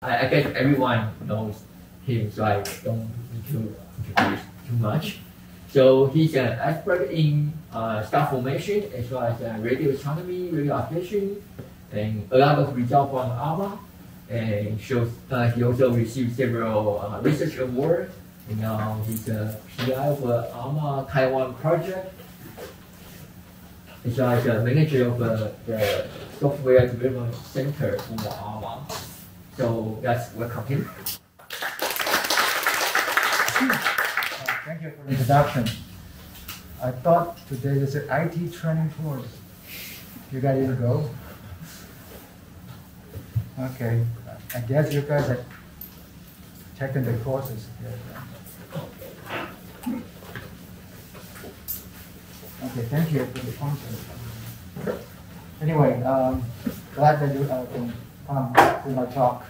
I guess everyone knows him, so I don't need to introduce too much. So he's an expert in star formation as well as radio astronomy, radio application, and a lot of results from ALMA. And shows, he also received several research awards. And now he's a PI of the ALMA Taiwan project, as well as a manager of the software development center in the ALMA. So let's welcome him. Thank you for the introduction. I thought today is an IT training course. You guys didn't go? Okay. I guess you guys are taking the courses. Okay, thank you for the content. Anyway, glad that you can come to my talk.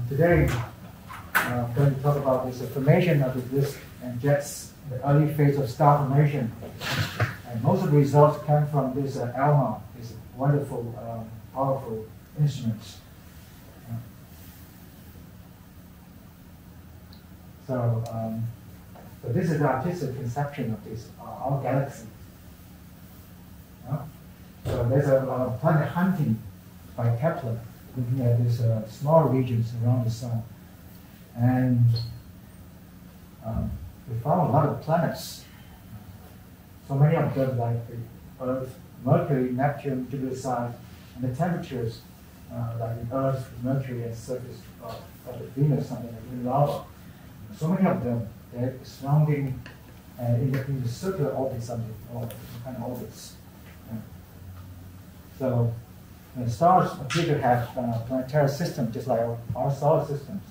Today, I'm going to talk about this formation of the disk and jets in the early phase of star formation. And most of the results come from this ALMA, this wonderful, powerful instruments. So this is the artistic conception of this our galaxy. So there's a planet hunting by Kepler, looking at these small regions around the sun, and we found a lot of planets. So many of them, like the Earth, Mercury, Neptune, Jupiter size, and the temperatures like the Earth, Mercury, and surface of Venus, something like lava. So many of them, they're surrounding in the circular orbit, something, or kind of orbits. So the stars appear to have planetary systems, just like our solar systems.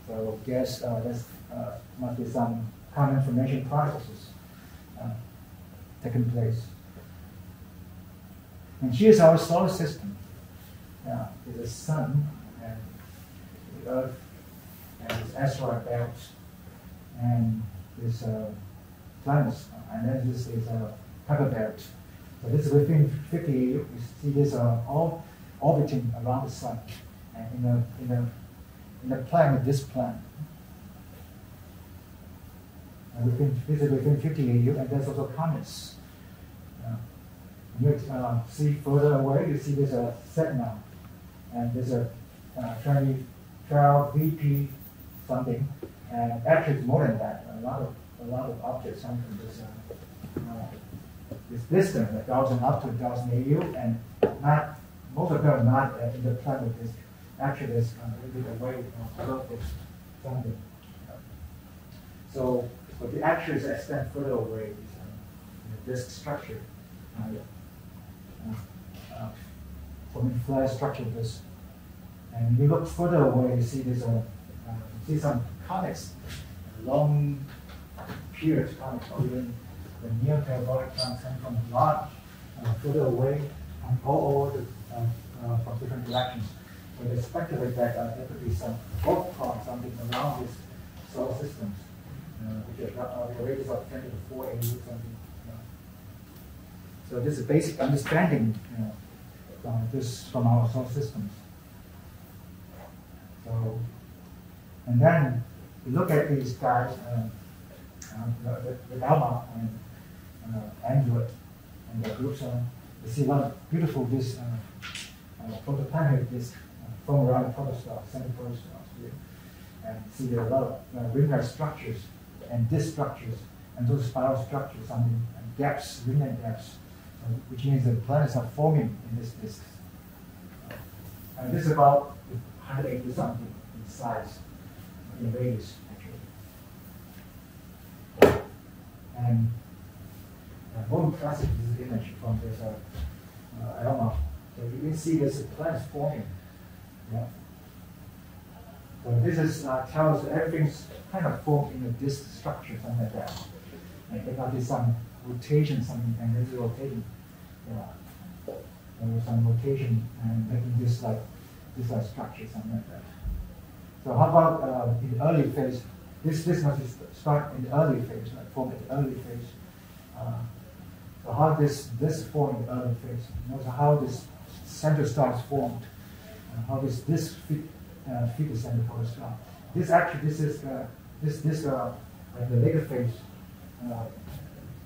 So I guess there must be some common formation processes taking place. And here's our solar system. There's the sun and the Earth and this asteroid belt and this planets, and then this is a Kuiper belt. So this is within 50 years. You see this all orbiting around the sun, and in the planet, this planet. And this is within 50 years, and there's also comets. You see further away, you see there's a Sedna, and there's a 2012 VP something, and actually it's more than that. A lot of objects come from this distance, 1,000 up to 1,000 AU, and not most of them are not in the planet disk. Actually, there's a little bit away above this something. So the actuals extend further away. The disk structure. From the flat structure of this. And you look further away, you see there's see some comets, long periods comets, or even the near parabolic comets come from large, further away, and all over from different directions. So they speculate that there could be some volcans, something around these solar systems, which are the radius of 10 to the 4 AU something. So this is basic understanding, from our solar systems. So, and then we look at these guys, with ALMA and Android and the groups. We see a lot of beautiful protoplanetary disks form around the protostar, center protostars here, and see there are a lot of ring-like structures and disk structures, and those spiral structures, and gaps, ring-like gaps. Which means the planets are forming in this disk. And this is about 180 something in size, in radius, actually. And more impressive is this image from this ALMA. So you can see there's planets forming. Yeah. So this is tells everything's kind of formed in a disk structure, something like that. And there might be some rotation, something, and this is rotating. There was some rotation and making this like structure, something like that. So how about in the early phase? This must start in the early phase, like form in the early phase. So how this formed in the early phase? So how this center star is formed? how does this fit the center photostar? This actually, this is like the later phase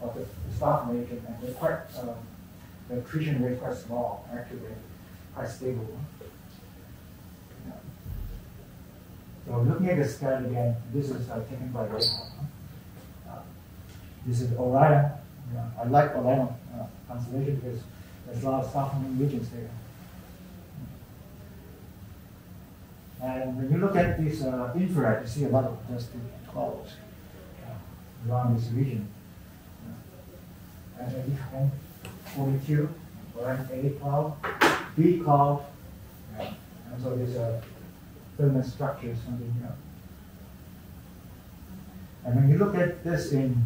of the star formation, and they're quite the accretion rate is quite small, actually quite stable. So looking at the scan again, this is taken by radar. This is Orion. I like Orion constellation because there's a lot of star forming regions there. And when you look at this infrared, you see a lot of dusty clouds around this region. And 42, Orion A cloud, B cloud, and so there's a filament structure, something. And when you look at this in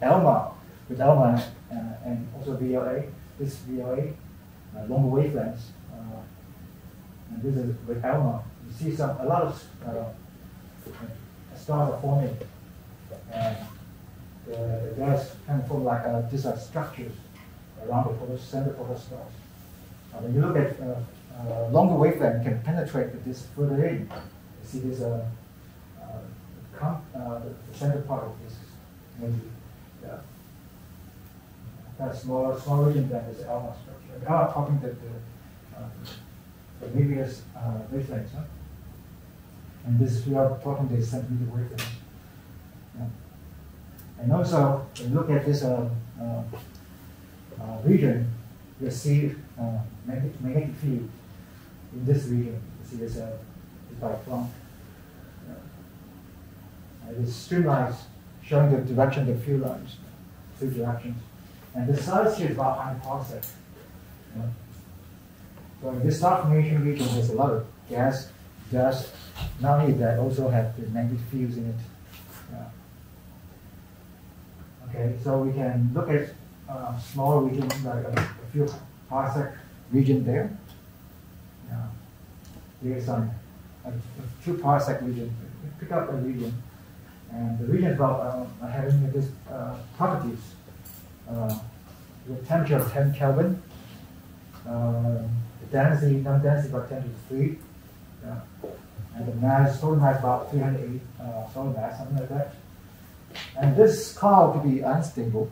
ALMA, with ALMA and also VLA, this VLA, longer wavelengths, and this is with ALMA, you see a lot of stars are forming, and the gas kind of form like these are structures around the center photostars. When you look at longer wavelength, you can penetrate this further in. You see this the center part of this maybe that's smaller region than this ALMA structure. Now I'm talking that the previous wavelengths, huh? And this we are talking the centimeter wavelengths. Yeah. And also, when you look at this region, you see magnetic field in this region. You see this by Planck. It is streamlines showing the direction of the field lines, two directions. And the size here is about 100 parsec. So in this star formation region, there's a lot of gas, dust. Not only that, also have the magnetic fields in it. Okay, so we can look at small region, like a few parsec region there. Here's a 2 parsec region. Pick up a region. And the region is about having these properties. The temperature of 10 Kelvin, the density, non-density about 10 to the 3, and the mass, solar mass about 380 solar mass, something like that. And this cloud could be unstable.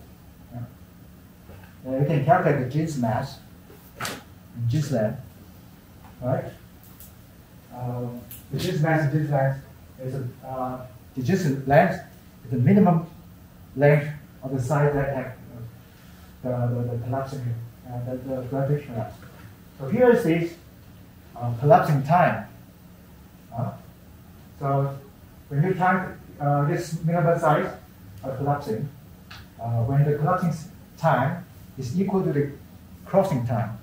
You can calculate the Jin's mass, Jin's length, right? The Jin's mass and Jin's length is the Jin's length is the minimum length of the side that have the collapsing, the gravitational collapse. So here is this collapsing time. So when you time this minimum size of collapsing, when the collapsing time is equal to the crossing time,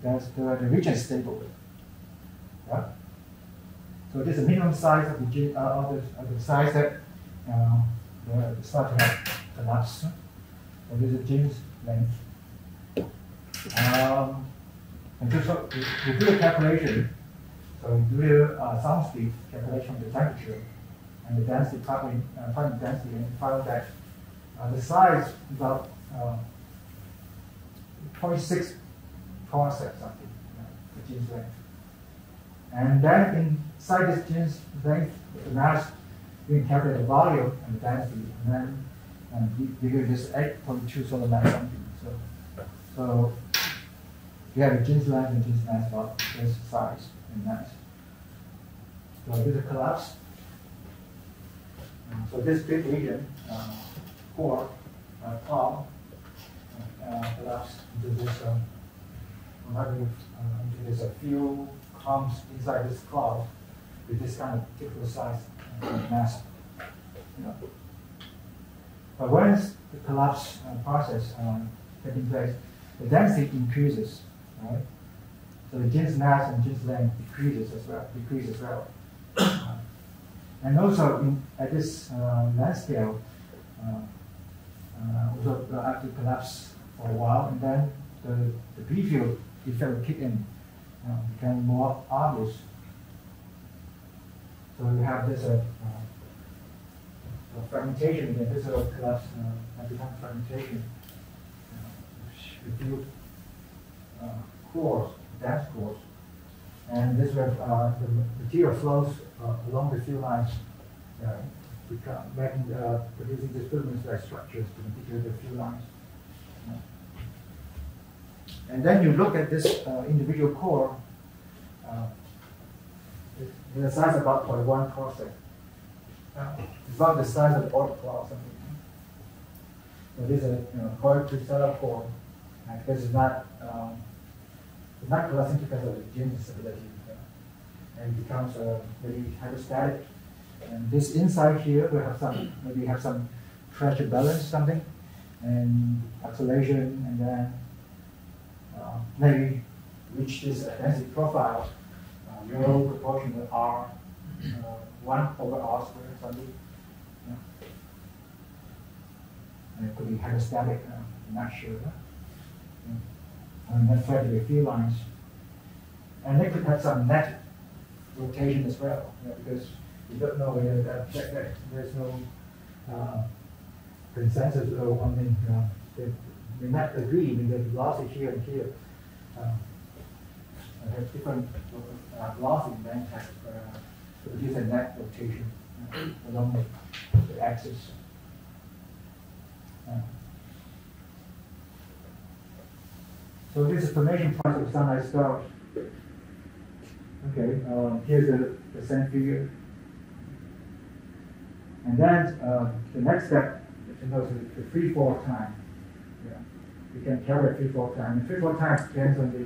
that's the region is stable. Yeah? So this is the minimum size of the size that start to have collapse. So this is Jin's length. And so we do the calculation. So we do the sound speed calculation of the temperature and the density, particle density, and found that the size is about 0.6 parsec something, the Jin's length. And then inside this Jin's length, the mass, we can calculate the volume and the density, and then we give this 8.2 solar mass something. So we have a Jin's length and Jin's mass about this size and mass. So this is a collapse. So this big region, core, cloud, collapse into this. Into this a few clumps inside this cloud with this kind of typical size mass. But once the collapse process taking place, the density increases, right? So the Jin's mass and Jin's length decreases as well. And also at this length scale, also after collapse for a while, and then the B field effect will kick in, become more obvious. So we have this fragmentation again. This collapse becomes fragmentation. A few cores, dense cores. And this where the material flows along the field lines, producing discriminant structures to indicate the field lines. And then you look at this individual core, the size about 0.1 parsec. It's about the size of the orbit cloud. So this is a crystalline core. This is not collapsing because of the gene stability, and it becomes very hydrostatic. And this inside here we have some pressure balance something, and acceleration, and then maybe reach this density profile, rho proportional to R, 1 over R squared something. And it could be hydrostatic, I'm not sure. And that's right to the field lines. And they could have some net rotation as well, because we don't know whether there's no consensus on the may not agree with the velocity here and here. Have different velocity length to produce a net rotation along the axis. So this is formation process of sunlight stars. Okay, here's the same figure. And then the next step is to know the free fall time. You can calculate free fall time. And free fall time depends on the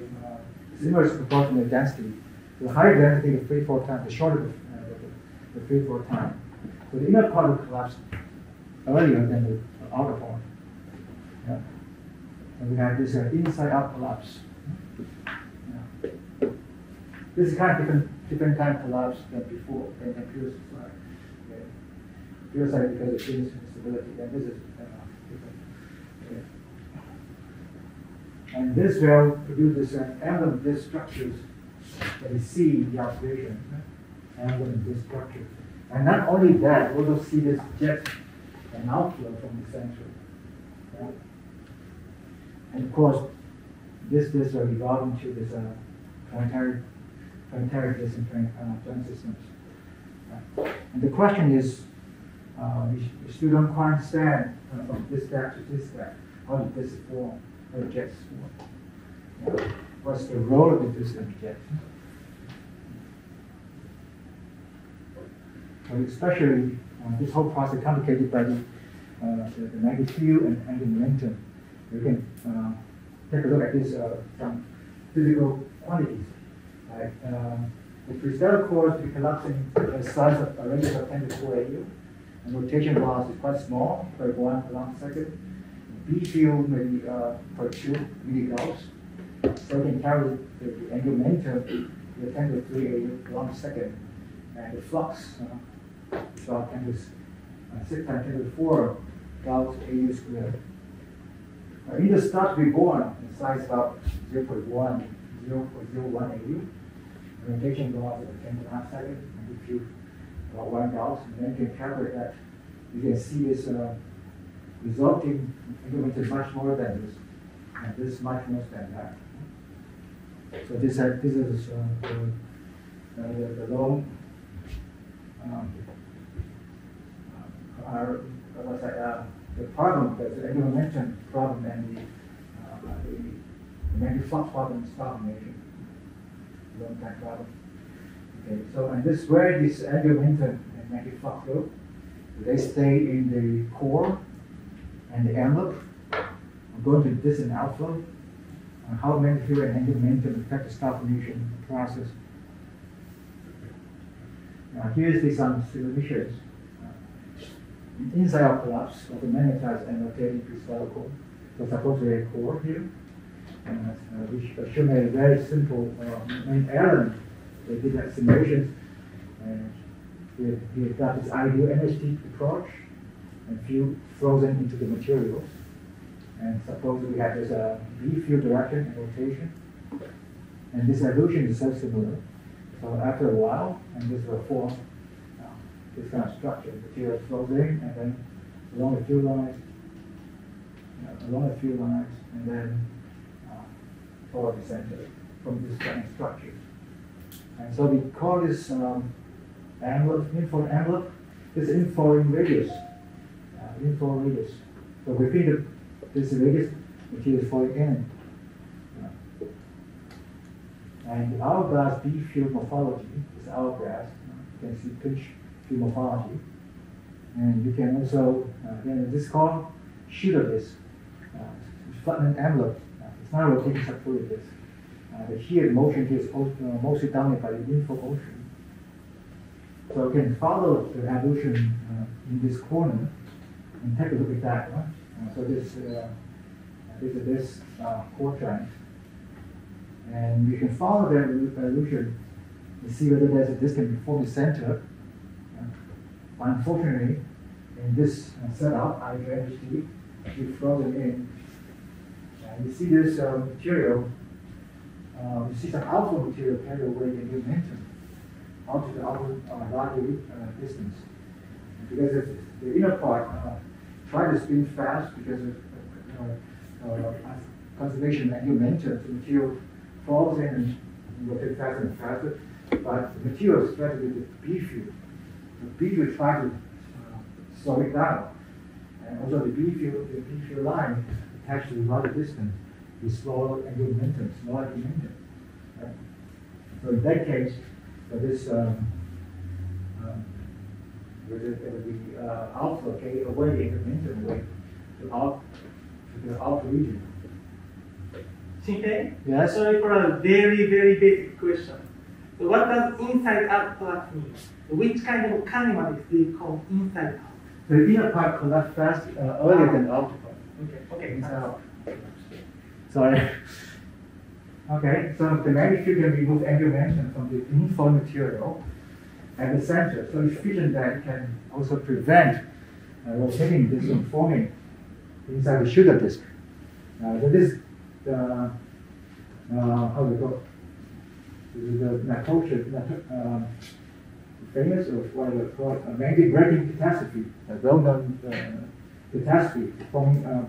inverse proportional density. So the higher density of free fall time, the shorter the free fall time. So the inner part will collapse earlier than the outer part. Yeah. And we have this inside-out collapse. Yeah. This is kind of different kind of collapse than before, than pure side. Okay. Pure side because of gene stability, and this is different. Okay. And this will produce this emblem of these structures that we see in the observation. Emblem of these structures. And not only that, we also see this jet and outflow from the center. Yeah. And of course, this will evolve into this planetary distant planet systems. And the question is, we still don't quite understand from this step to this step, how did this form, how did jets form? What's the role of the distant jet? So especially this whole process complicated by the magnetic field and angular momentum. We can take a look at this some physical quantities. Like the crystal cores will be collapsing the size of a radius of 10 to 4 AU, and rotation velocity is quite small, per 1 coulomb per second. B field maybe per 2 milligauss. So we can carry the angular momentum to 10 to 3 AU coulomb per second, and the flux is about 10 to 6 times 10 to 4 Gauss AU squared. In the start to be born, the size about 0.1 AU. Rotation velocity of 10 to the half second, and if you about 1 Gauss, and then you can calculate that. You can see this resulting increment is much more than this, and this much more than that. So this is the long the problem, the angular momentum problem, and the magnetic flux problem is formation. Long time problem. Okay, so and this where this angular momentum and magnetic flux go, they stay in the core and the envelope. I'm going to distant outflow. How magnetic field and angular momentum affect the star formation process. Now here's some simulations. Inside out collapse of the magnetized and rotating crystal core. So suppose we have a core here, which assume a very simple main element. They did that simulations, and we got this ideal energy approach, and field frozen into the material. And suppose we have this B field direction and rotation, and this evolution is so similar. So after a while, and this will form this kind of structure. Material flows in, and then along the field lines, and then toward the center from this kind of structure. And so we call this envelope, info envelope, this info radius. Info radius. So within this radius, material is falling in. And the hourglass B field morphology is hourglass. You can see pitch field morphology. And you can also, this is called shooter disk, flattened envelope. It's not a rotating subfluid disk. But here, the motion here is mostly dominated by the info motion. So you can follow the evolution in this corner and take a look at that. So this is this core giant. And you can follow the evolution and see whether there's a distant before the center. Unfortunately, in this setup, IUNHD, we frozen in. And you see this material, you see some outer material carry away the momentum out to the outer larger distance. And because of the inner part try to spin fast because of conservation and momentum, the material falls in and rotates faster and faster. But the material is spread with the B field. The B field tries to slow it down. And also the B field line attached to the larger distance is slower angular momentum, smaller momentum. Right? So in that case, for this with the outflow, okay, away the momentum away to the outer region. Chin-Fei? Yes? Sorry for a very, very basic question. So what does inside out collapse mean? Which kind of kinematics do you call inside out? The inner part collapsed fast earlier than the outer part. Okay. Inside out. Sorry. Okay, so the magnitude can remove angular momentum from the info material at the center. So efficient that it can also prevent rotating disk from forming inside the shooter disk. So this how do you call it? This is the famous or what is called magnetic braking catastrophe, a well-known catastrophe,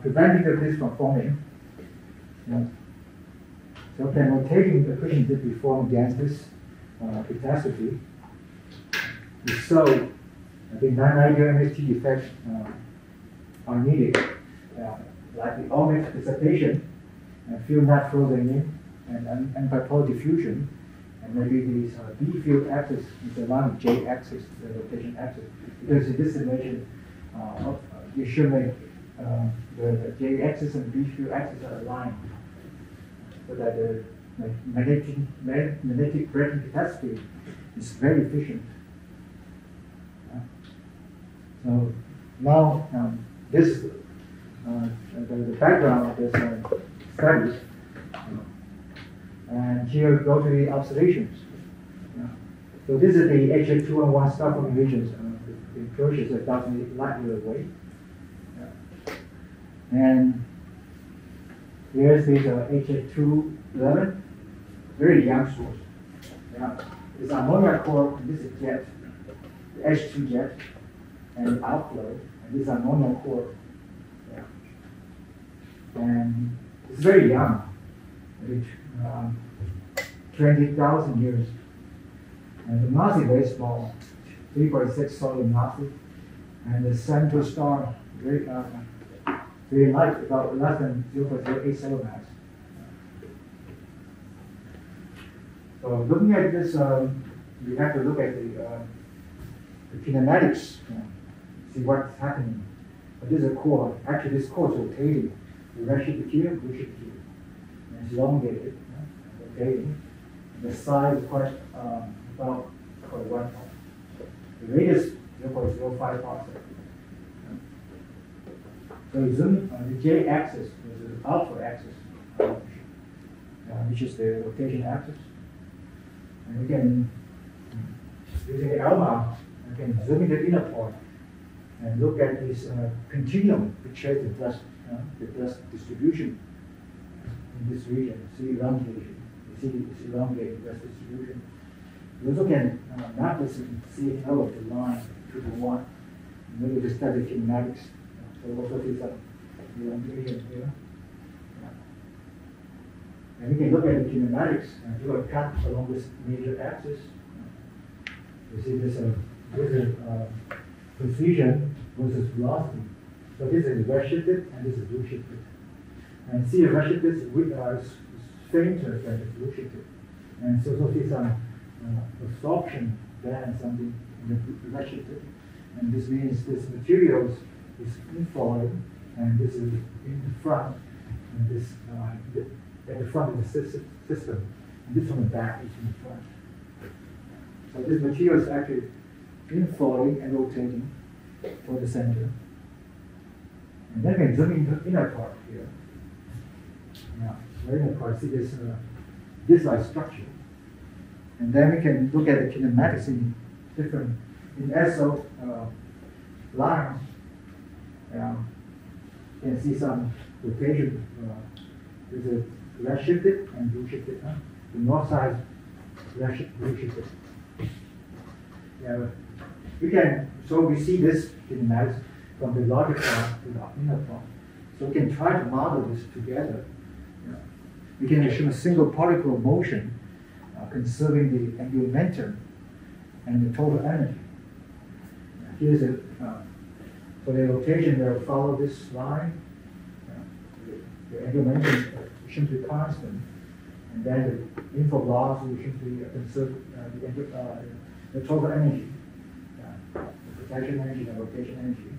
preventing the disk from forming. So then rotating the accretion disk be formed against this catastrophe. So the non-ideal MST effects are needed, like the ohmic dissipation, and field not frozen in, and bipolar diffusion, and maybe these B field axis is around the J axis, the rotation axis, because in this simulation, you should make the J axis and B field axis are aligned, so that the magnetic braking capacity is very efficient. So now this is the background of this studies. And here we go to the observations. So this is the HA211 star forming regions. The approaches are 1,000 light year away. And here's this HA211, very young source. It's ammonia core, and this is jet, the H2 jet, and the outflow, and this is ammonia core. And it's very young. 20,000 years. And the mass is very small, 3.6 solar massive. And the central star, very light, about less than 0.08 solar mass. So looking at this, we have to look at the kinematics, see what's happening. But this is a core. Actually, this core is rotating. The redshift here, blueshift here. And it's elongated, rotating. The size is quite about 1. The radius 0.05 parsec. So zoom the J-axis is the alpha axis, which is the rotation axis. And we can, using the ALMA, we can zoom in the inner part and look at this continuum which shows the dust distribution in this region. See elongation. You see this elongated dust distribution. We also can map this and see it over the line 2 to 1. Maybe we study kinematics. So also see some elongation here. And we can look at the kinematics and do a cut along this major axis. You see this is precision versus velocity. So this is redshifted and this is blue shifted. And see the redshifted is fainter than the blue shifted. And so see some absorption there and something in the redshifted. And this means this material is inflowing, and this is in the front, and this at the front of the system, and this on the back is in the front. So this material is actually inflowing and rotating for the center. And then we can zoom into the inner part here. Yeah, the inner part, see this like structure. And then we can look at the kinematics in different, in SO lines. You can see some rotation. There's a red shifted and blue shifted. The north side, red shifted, blue shifted. Yeah, so we see this kinematics from the larger part to the inner part. So we can try to model this together. Yeah. We can assume a single particle motion conserving the angular momentum and the total energy. Here's a, for the rotation, they'll follow this line. The angular momentum should be constant, and then the inflow velocity should be conserve the total energy, the protection energy, the rotation energy.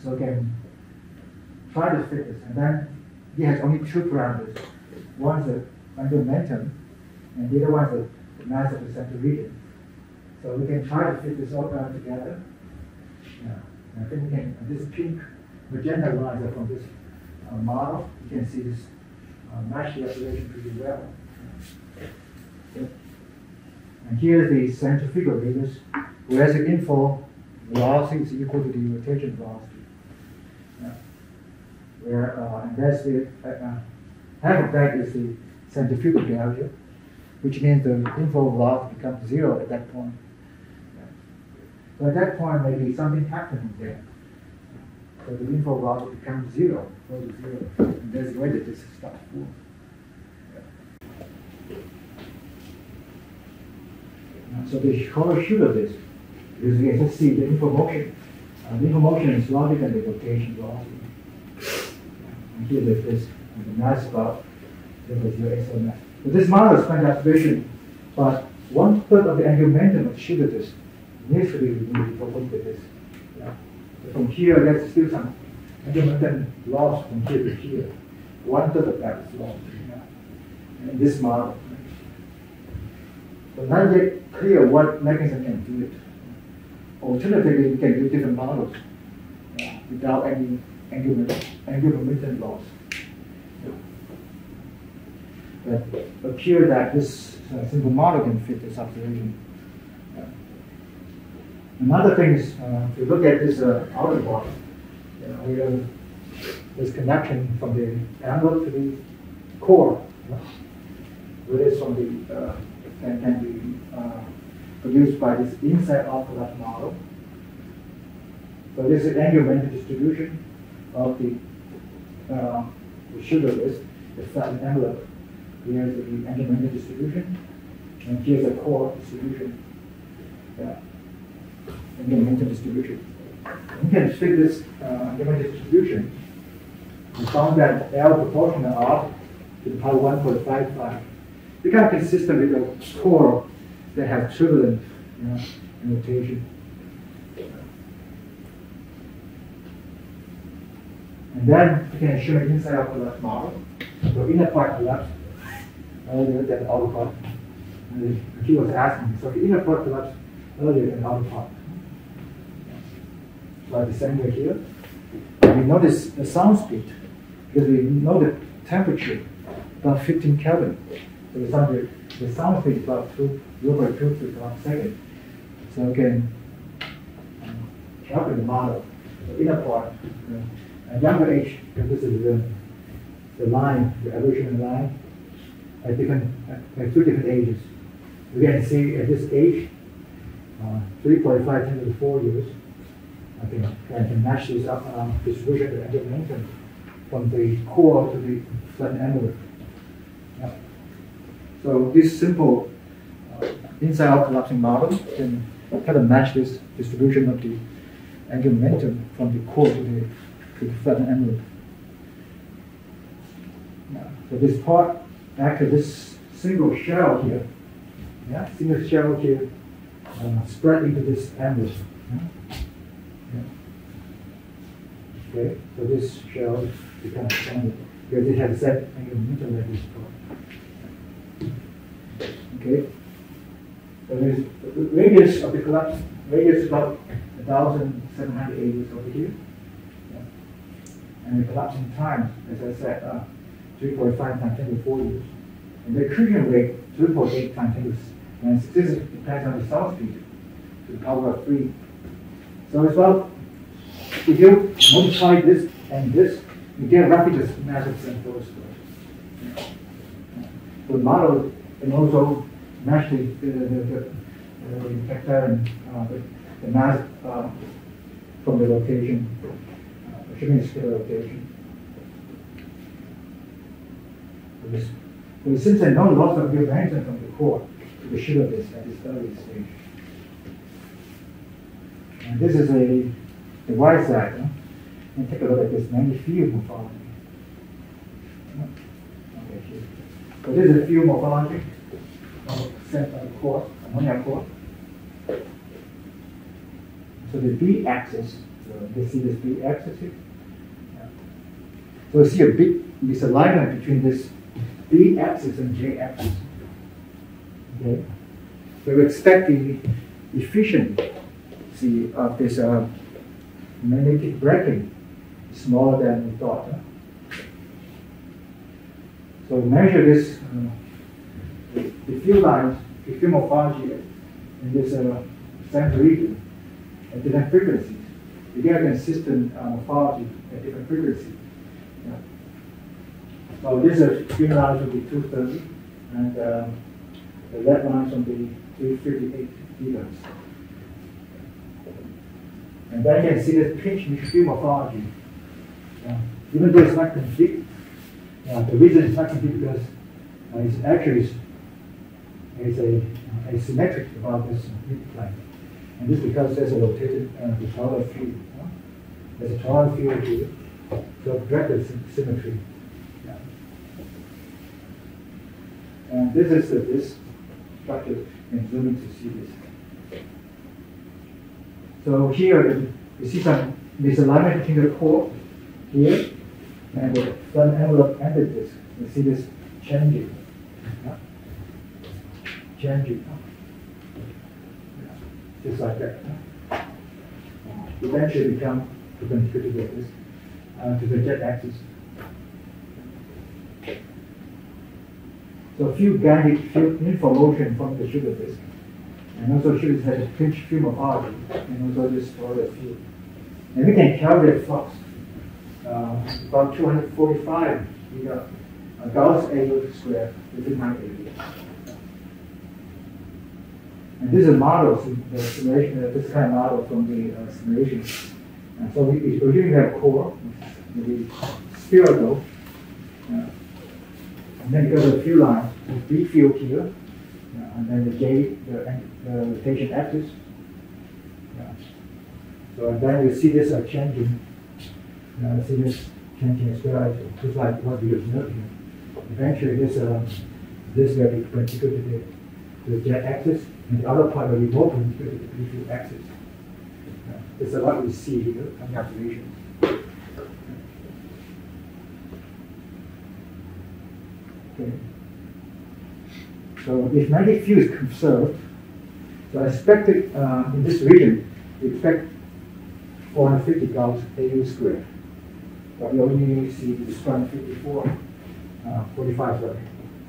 So again, try to fit this, and then he has only two parameters. One is the angular momentum, and the other one is the mass of the center region. So we can try to fit this all together. Yeah. And I think we can, this pink magenta lines are from this model. You can see this match the observation pretty well. And here's the centrifugal radius, whereas the inflow velocity is equal to the rotation velocity. And that's the half of that is the centrifugal value, which means the inflow velocity becomes zero at that point. So at that point, maybe something happening there. So the inflow velocity becomes zero, goes to zero, and that's the way that this starts form. So the color shoot of this is we can just see the information. The information is larger than the rotation velocity. And here there's this, and the mass about your XL mass. So this model is kind of observation, but 1/3 of the angular momentum of shoot of this needs to be removed for look at this. Yeah. So from here, there's still some angular momentum lost from here to here. 1/3 of that is lost. Yeah. In this model. But not yet clear what mechanism can do it. Alternatively, we can do different models without any angular momentum loss. But it appears that this simple model can fit this observation. Another thing is to look at this outer part. We have this connection from the envelope to the core. Where it's from the can be produced by this inside outlet model. So this is angular momentum distribution of the sugar list, the flattened envelope. Here's the angular momentum distribution, and here's the core distribution. Angular momentum distribution. We can fit this angular momentum distribution. We found that L proportional R to the power 1.55. They kind of consistent with the core that have turbulent notation. And then we can show an inside of the model. So inner part collapse earlier than the outer part. And he was asking, so the inner part collapse earlier than the outer part. So at the center here, we notice the sound speed because we know the temperature about 15 Kelvin. So the sound speed is about 0.2 feet per second. So we can calculate the model, the inner part. At younger age, because this is the line, the evolutionary line, at two different ages. We can see at this age, 3.5 10 to the 4 years. I can match this up distribution of the angular momentum from the core to the flattened envelope. Yeah. So this simple inside-out collapsing model can kind of match this distribution of the angular momentum from the core to the flattened envelope. Yeah. So this part, actually this single shell here, single shell here, spread into this envelope. Okay, so this shell becomes expanded because it has set angular momentum like this part. Okay, so there's the radius of the collapse. Radius is about 1,780 over here, and the collapsing time, as I said, 3.5 times 10 to the 4 years, and the accretion rate 3.8 times 10 to the, and this depends on the cell speed to the power of 3. So it's about, if you multiply this and this, you get roughly the mass of central storage. The model can also match the vector and the mass from the location, shipping scalar location. So since I know lots of your momentum from the core to the sugar disk at this early stage. And this is the y side. And take a look at this magnetic field morphology. Okay, here. So this is the field morphology of core, ammonia core. So the B axis, you see this B axis here? So you see a big misalignment between this B axis and J axis. Okay. So we expect the efficiency of this magnetic braking is smaller than we thought. So we measure this the field lines, the field morphology in this center region at different frequencies. You get a consistent morphology at different frequencies. Yeah. So this field lines will be 230, and the red lines will be 358 gigahertz. And then you can see this pinch field morphology. Even though it's not complete, the reason it's not complete because it's actually asymmetric about this plane. And this is because there's a rotated toroidal field. There's a toroidal field here, so directed symmetry. And this is this structure, and zoom in to see this. So here you see some misalignment between the core here and the front envelope ended disk. You see this changing. Changing. Just like that. Eventually become perpendicular to this, to the jet axis. So a few guided information from the sugar disk. And also sugar has a pinch field morphology, and also this toroidal field. And we can calculate flux. About 245 Gauss A squared within my area. And this is a model, the simulation, this kind of model from the simulation. And so we're using that core, which is spherical. And then you go to the field lines, the B field here, and then the J, the rotation axis. So and then you see this changing. See this changing as well, just like what we observed here. Eventually, this will be perpendicular to the jet axis, and the other part will be more perpendicular to the B field axis. This is what we see here from the observations. Okay. So if magnetic field is conserved, so I expected in this region, we expect 450 Gauss AU squared. But we only see this 254, 45, sorry.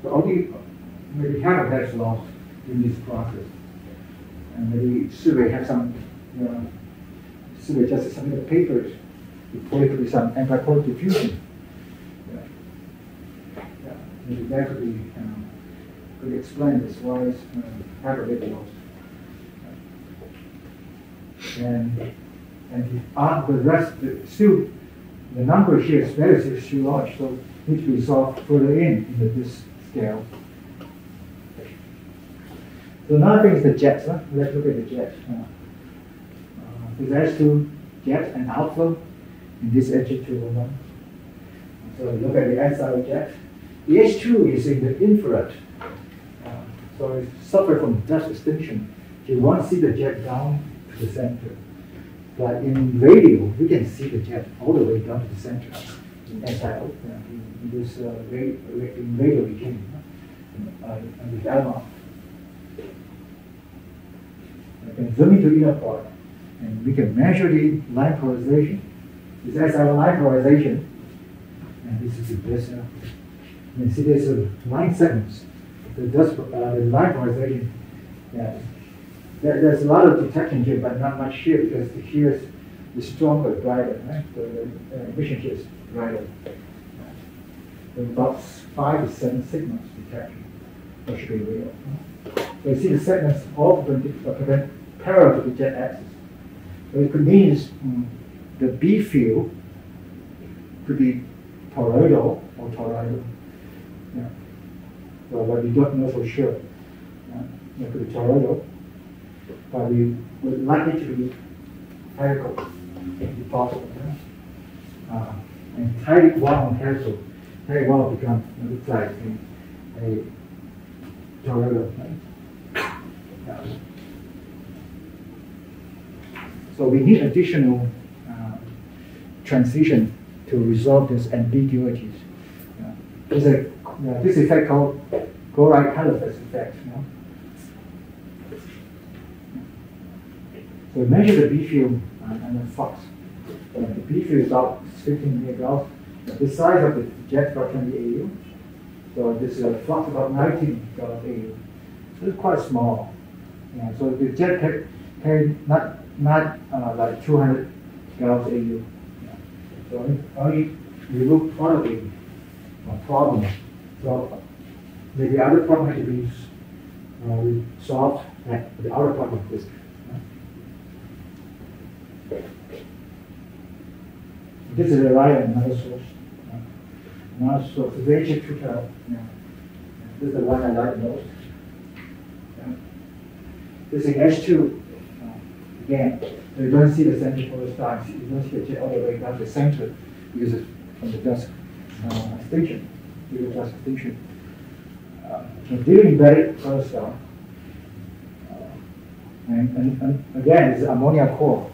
So only maybe half of that is lost in this process. And maybe Chin-Fei have some, Chin-Fei just submitted papers reported some antipolar diffusion. Maybe that could be could explain this why it's half of it lost. And the rest, still, the number here is very still large. So need to be solved further in the disk scale. So another thing is the jet. Huh? Let's look at the jet. There's two jet and outflow in this H2O1. So look at the SI jet. The H2 is in the infrared. So it suffers from dust extinction. You won't see the jet down to the center. But in radio, you can see the jet all the way down to the center. In SIO, in this in radio regime, with ALMA. I can zoom into inner part, and we can measure the line polarization. This SIO line polarization, and this is this. You can see there's line segments. The line polarization. Yeah. There's a lot of detection here, but not much here because here is stronger, brighter. Right? The emission here is brighter. About 5 to 7 signals detection. That should be real. So you see the segments all parallel to the jet axis. So it could mean the B field could be toroidal or toroidal. Yeah. So, but we don't know for sure. It could be toroidal, but we would like it to be helical if possible. And type 1 helical. Type 1 becomes looks like a toroidal. So we need additional transition to resolve these ambiguities. There's this effect called chloride colorless effect. So measure the B field and the flux. The B field is about 15 megauss. The size of the jet is about 20 AU. So this is a flux about 19 AU. So it's quite small. So the jet can not like 200 gauss AU. So only remove part of the problem. So maybe other problem has to be solved at the outer part of this. This is a right and another source. Another source is H212. This is the one I like most. This is H2. Again, so you don't see the center polar stars. You don't see the jet all the way down the center because it's from the dusk extinction. Due to dusk extinction. During embedded polar star. And again, it's ammonia core.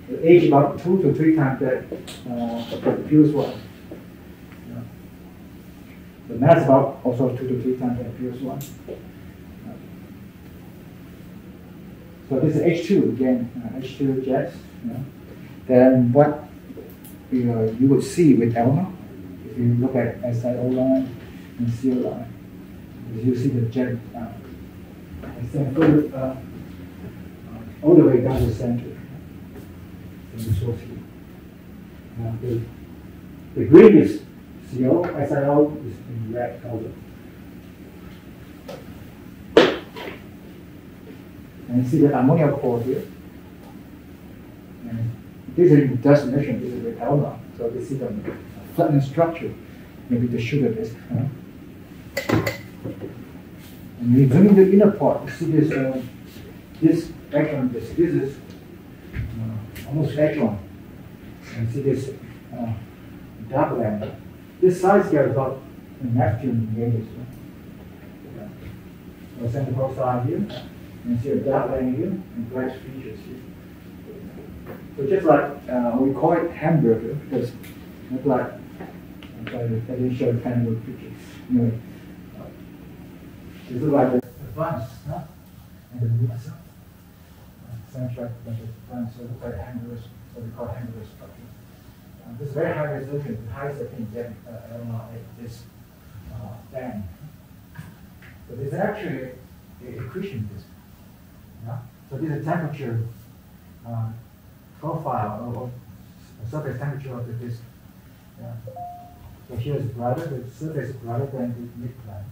The age about 2 to 3 times that the purest one. The mass about also 2 to 3 times the purest one. So this is H2 again, H2 jets. Then what you would see with ALMA, if you look at SIO line and CO line, you see the jet all the way down to the center. The source here. The green is CO, SIO is in red color. And you see the ammonia core here. And this is dust emission, this is with ALMA. So you see the flattened structure, maybe the sugar disk. And you zoom in the inner part, you see this electron disk. This is almost electron. And see this dark band. This size here is about Neptune radius. So center polar star here. And see a dark line here and bright features here. So just like we call it hamburger because it's like I didn't show the hamburger picture. Anyway, this is like the advanced, and the mix. Sounds like advanced, so it looks like a hamburger, so we call it hamburger structure. This is very high resolution, the highest I can get at this band. So this is actually a accretion disk. So this is temperature profile or surface temperature of the disk. So here is brighter, the surface is brighter than the midplane.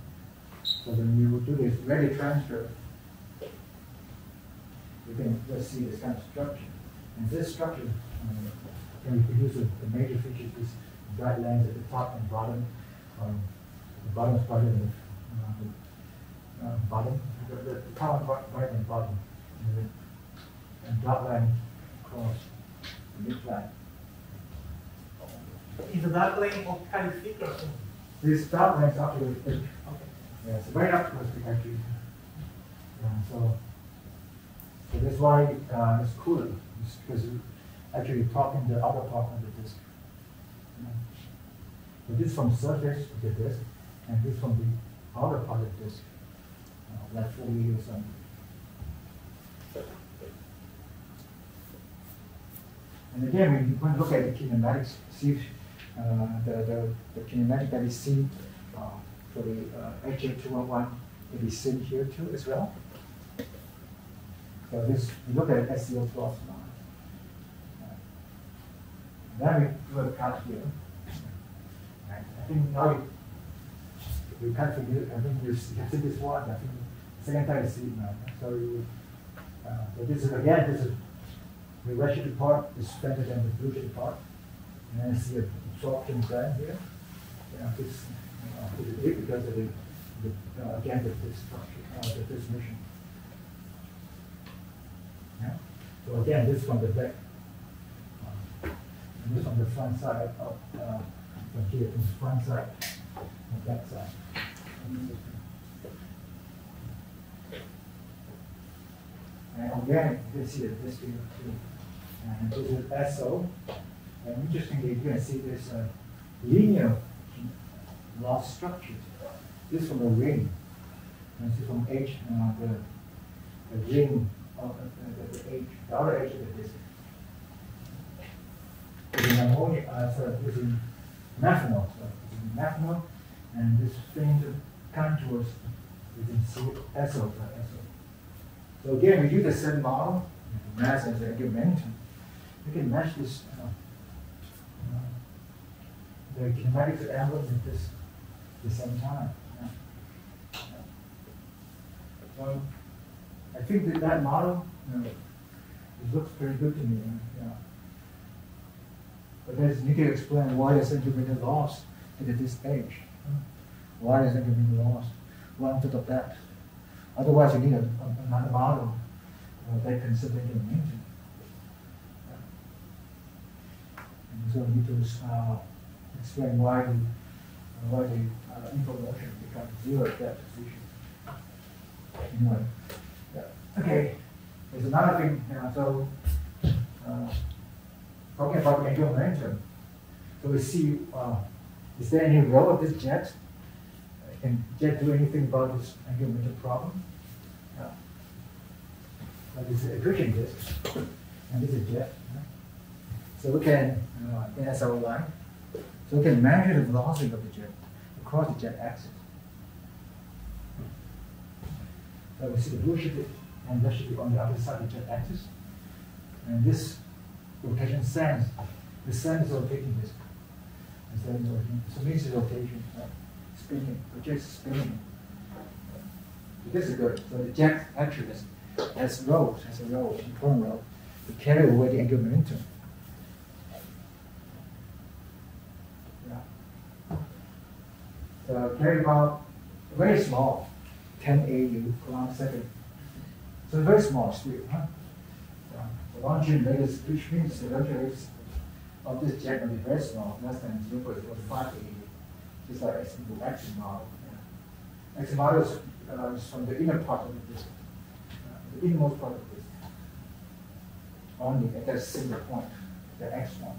So when you do this ready transfer, you can just see this kind of structure. And this structure can produce the major features is bright lines at the top and bottom. The bottom is brighter than the bottom. The top is brighter than the bottom. And dark line across the midline. Is the dark line optically thick or something? This dark line is actually thick. Okay. Yeah, it's very optimistic actually. So that's why it's cooler. It's because actually topping the outer part of the disk. So this from the surface of the disk, and this from the outer part of the disk. Like 40 or something. And again, when you look at the kinematics, see the kinematic that is seen for the HA211 will be seen here too as well. So this, we look at SCO plus line. Then we do a cut here. Right. I think now you can't forget, I think you've seen this one, I think second time you see it now. So so this is again, this is the red shaded part is better than the blue shaded part. And then see absorption trend here. This is big because of the again the structure, the transmission. Yeah. So again, this from the back, and this from the front side of from here, from the front side and back side. And again, you can see this here too. And this is SO. And interestingly, you can see this linear loss structure. This is from a ring. And this is from H, the ring of the H, the outer edge of the disk. This is ammonia, this is methanol. So this is methanol, and this faint contours is in SO. So again, we use the same model, mass as an momentum. You can match this, the kinematics envelope at this at the same time. So I think that model, it looks pretty good to me. But then you can explain why there's intermittent loss at this stage. Why is intermittent loss? One to the depth. Otherwise, you need another model that can simulate the momentum. And so you need to explain why the information becomes zero at that position. Anyway, okay. There's another thing. So talking about the angular momentum. So we see, is there any role of this jet? Can jet do anything about this angular momentum problem? This is accretion disk, and this is jet. So we can, that's our line. So we can measure the velocity of the jet across the jet axis. So we see the blue shaded, and that should be on the other side of the jet axis. And this rotation sense, the sense is rotating this. So this is rotation, spinning, the jet is spinning. So this is good. So the jet actually has rows, important row, to carry away the angular momentum. So carry about very small, 10 AU per second. So very small still. The launching rate is, which means the launching rate of this jet will be very small, less than 0.45 AU, just like a simple action model. Action model is from the inner part of the disk, the innermost part of the disk, only at that single point, the X one.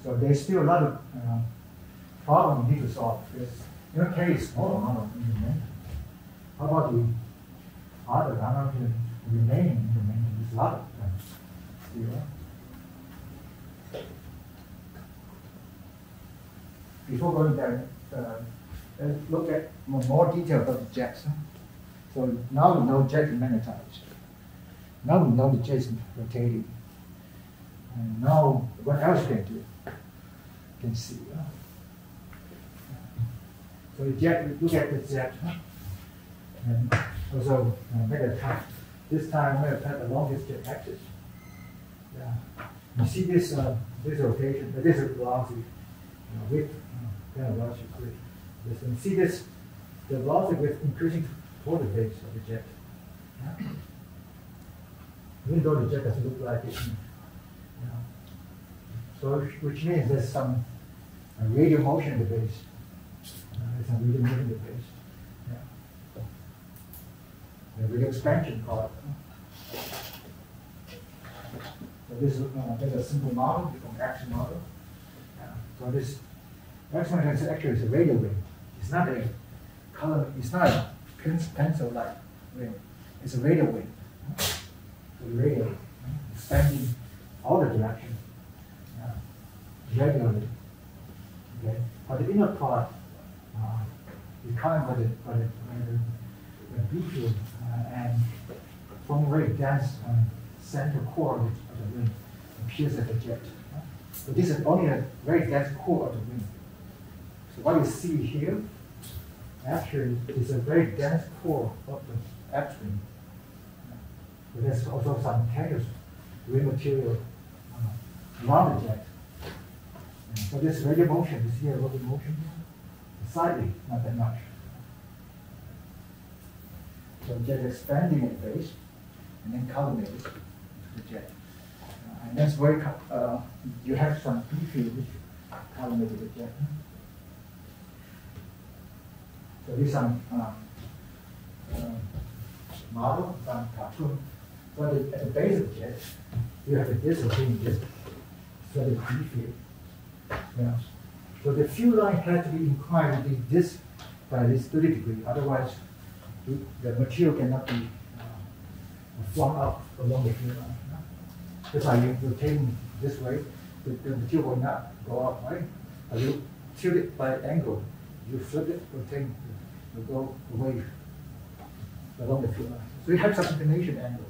So there's still a lot of problems we need to solve because you don't carry a small amount of momentum. How about the other amount of the remaining momentum? There's a lot of them still. Before going there, let's look at more detail about the jets. So now we know jet is magnetized. Now we know the jet is rotating. And now what else can do? Can see. So the jet, we look at the jet, and also make a cut. This time I'm going to cut along this jet axis. You see this this rotation, this velocity with kind of velocity quick. You see this the velocity with increasing toward the base of the jet. Even though the jet doesn't look like it. So which means there's some radial motion in the base. There's some radial motion in the base. The radial expansion part. So this is a simple model from action model. So this X1 is actually a radial wing. It's not a color. It's not a pencil-like wing. It's a radial wing. So radial, expanding all the direction regularly. Okay, but the inner part is covered by the B field and from a very dense central core of the wing appears as a jet. So this is only a very dense core of the wing. So what you see here actually is a very dense core of the upstream. But there's also some tenuous wing material around the jet. So this radial motion, you see a radial motion slightly, not that much. So the jet is expanding at base and then collimated to the jet. And that's very, you have some B field which collimated the jet. So this is some model, some cartoon. So at the base of the jet, you have a rotating disk, so the B field. Yeah. So the fuel line has to be inclined to be this by this 30 degree, otherwise the material cannot be flung up along the fuel line. That's why you rotating this way, the material will not go up, right? But you tilt it by angle, you flip it, rotate, it will go away along the fuel line. So you have some inclination angle,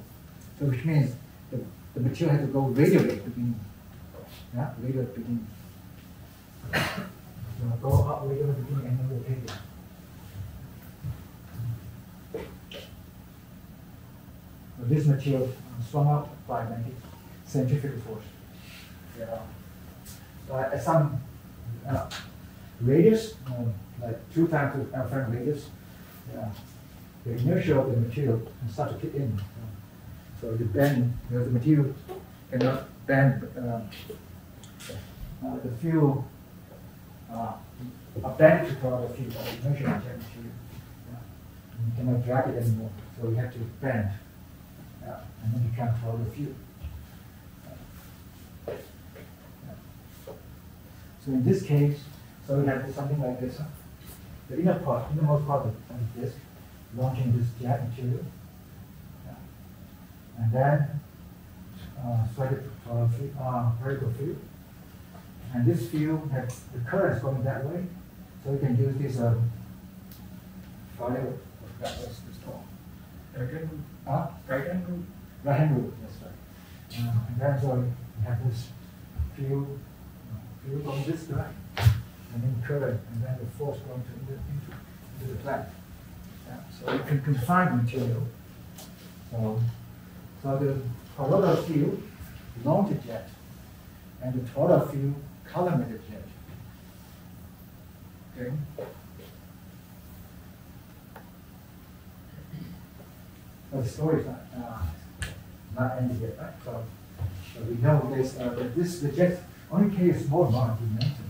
so which means the material has to go radially at the beginning. Yeah, radial at the beginning. Go up radial at the beginning and then rotate it. So this material swung up by magnetic centrifugal force. At some radius, like 2 times the Alfred radius, the inertia of the material can start to kick in. So the bend, the material cannot bend the fuel. A bend to follow the field, the inertia of the material. You cannot drag it anymore, so you have to bend, and then you can't follow the field. So in this case, so we have something like this. The innermost part of the disk launching this jet material, and then vertical field. And this field has the current is going that way, so we can use this right hand rule, that's right. And then so we have this field going this direction, and then current, and then the force going into the plant. So we can confine material. So the toroidal field launch the jet, and the toroidal field collimated jet. Okay. So the story is not ended yet, right? So we know this the jet only carries small amount of momentum,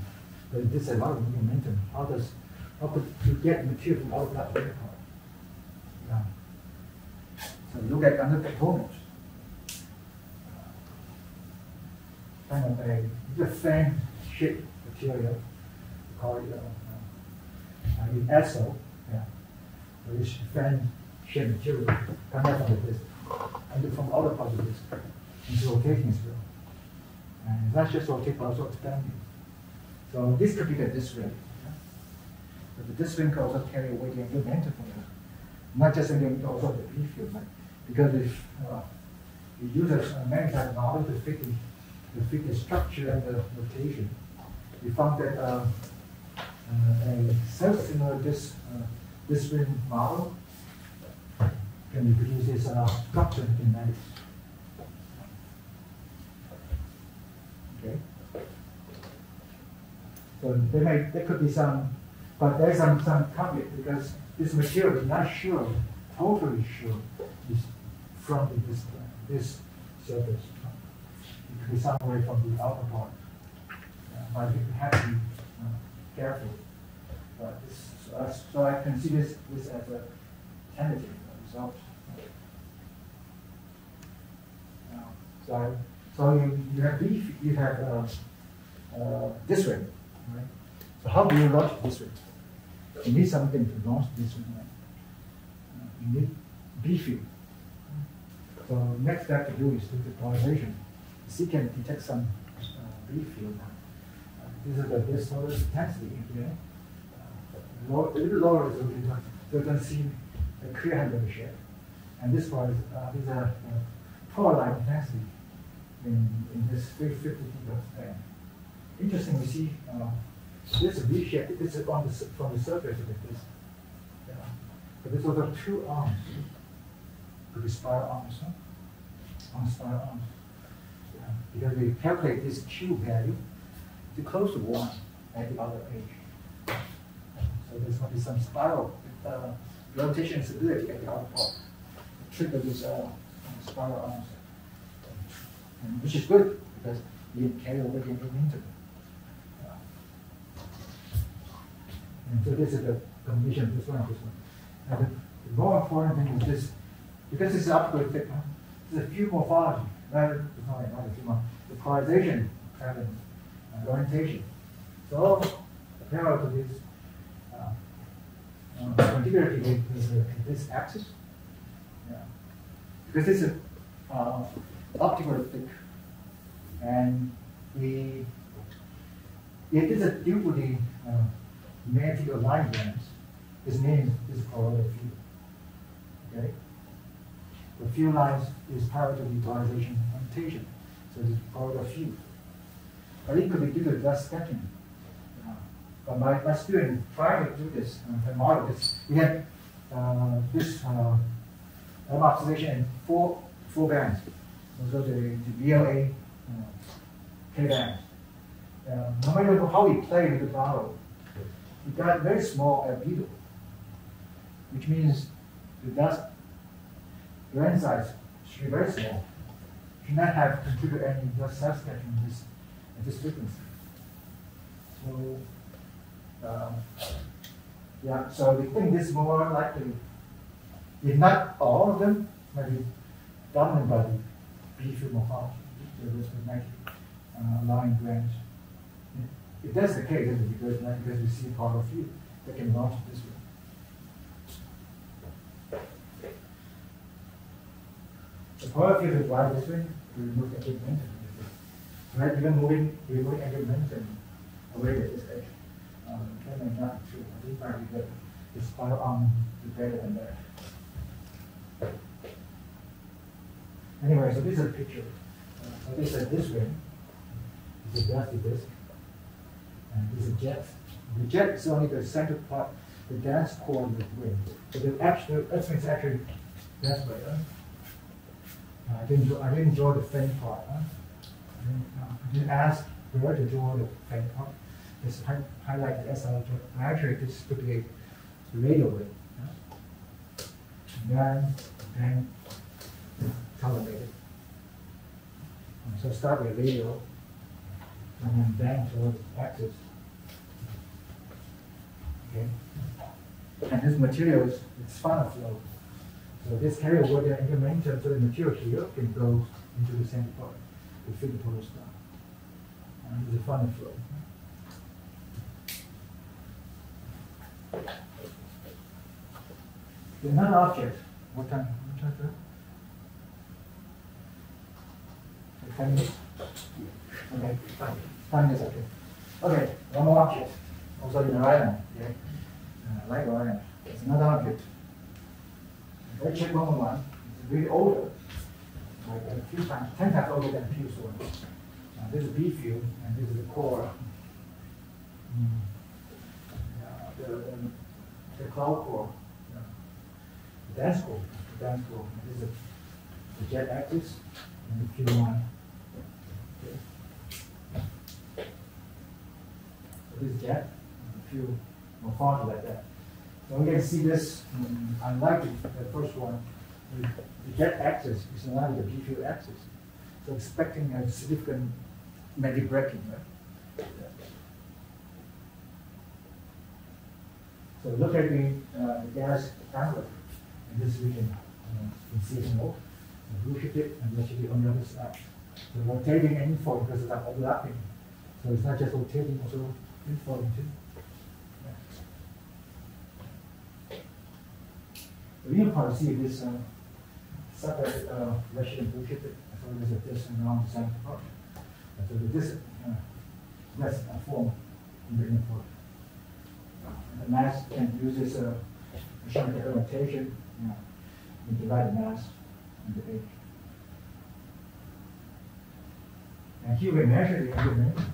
but this is a lot of momentum. How could you get material from out of that part? So look at other components. Kind of a fan-shaped material, we call it ASIAA. So this fan-shaped material comes out of the disk, and from outer part of the disk, it's rotating as well. And it's not just rotating, but also expanding. So this could be the disk ring. But the disk ring can also carry away the momentum from it. Not just in the also the B field, because if you use a magnetized model to fit the structure and the rotation, we found that a self-similar disk ring model can reproduce this structure in kinetics. Okay. So there could be some, but there's some conflict because this material is not sure, totally sure, is from this surface. It could be somewhere from the outer part. But you have to be careful. But so I consider this as a tentative result. So you have this way, right? So how do you launch this way? You need something to launch this way, right? You need B field. So next step to do is to do polarization. See, can detect some B field now. This is solar intensity here. A little lower resolution, so you can see a clear handle shape. And this part is a power line intensity in this 350 band. Interesting, we see this V shape. This is from the surface of this. But there's also two arms. Could be spiral arms, on spiral arms. Because we calculate this Q value to close to 1 at the other edge. So there's going to be some spiral rotation stability at the outer part. Trigger these spiral arms, which is good because you carry over the momentum. And so this is the combination of this one and this one. And the more important thing is this, because this is optical thick, there's a few morphology, not a few more, the polarization pattern, orientation. So parallel to this contiguity is this axis. Because this is optical thick, and if this is due to the magnetic line bands, this means this is parallel field. Okay? The field lines is parallel to the polarization orientation, so it's parallel field. But it could be due to dust sketching. But my student tried to do this, model this. We had this ALMA observation in four bands. So the VLA K bands. No matter how we play with the model, we got very small albedo, which means the dust grain size should be very small. Should not have contributed any dust self-sketching at this frequency. So so we think this is more likely, if not all of them, maybe dominant by the B field morphology, the magnetic line branch. If that's the case, then it's because we see part of field that can launch this way. The polar field is wide this way, we remove the angular momentum. Right, even removing angular momentum away at this edge. That may not be true. I think probably the spiral arm is better than that. Anyway, so this is a picture. So this is this ring. This is a dusty disk. And this is a jet. The jet is only the center part, the dense core of the ring. So the X-ray is actually that way. I didn't draw the faint part. I didn't ask where to draw the faint part. Just highlight the SL. Actually, this could be a radial wave. Then column it. So start with radial, and then bang toward the axis. Okay. And this material is funnel flow. So this carry over the angular momentum, so the material here can go into the center part, the figure total star. And this is a funnel flow. Another object. What time? What time is that? 10 minutes? Okay, fine. 5 minutes, okay. Okay, one more object. Also in the right hand. Okay. Like right hand. There's another object. Let's check one. It's really older. Like a few times, 10 times older than the previous one. This is B field, and this is the core. The cloud core. The dense core. This is the jet axis and the Q1. Okay. So this jet, a few morphology like that. So we can see this, unlike the first one, the jet axis is not the B field axis. So expecting a significant magnetic braking, right? So look at the gas envelope in this region in CSO. So blue shifted and red shifted on the other side. So rotating and inflow because it's overlapping. So it's not just rotating, also inflowing too. The real part is see this separate red and blue shifted. So there's a disc and around the center part. So the disc rests a form in the inner part. The mass can use this mechanical orientation, and divide the mass and the edge. And here we measure the angular momentum.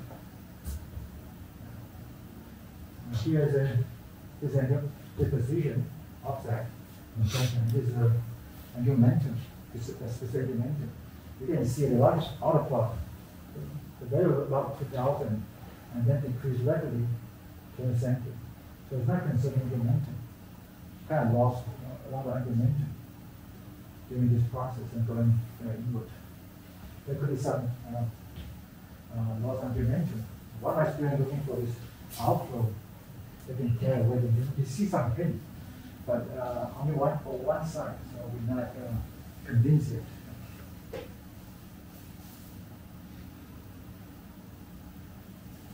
Here is a deposition offset, and this is an angular momentum, this is a specific momentum. You can see the large outer plot, the very about 2000, and then decrease rapidly to the center. So it's not concerning angular momentum. Kind of lost a lot of angular momentum during this process and going inward. There could be some loss of angular momentum. What my students looking for is outflow. They can tell whether you see some hint, but only one for one side, so we're not convinced yet.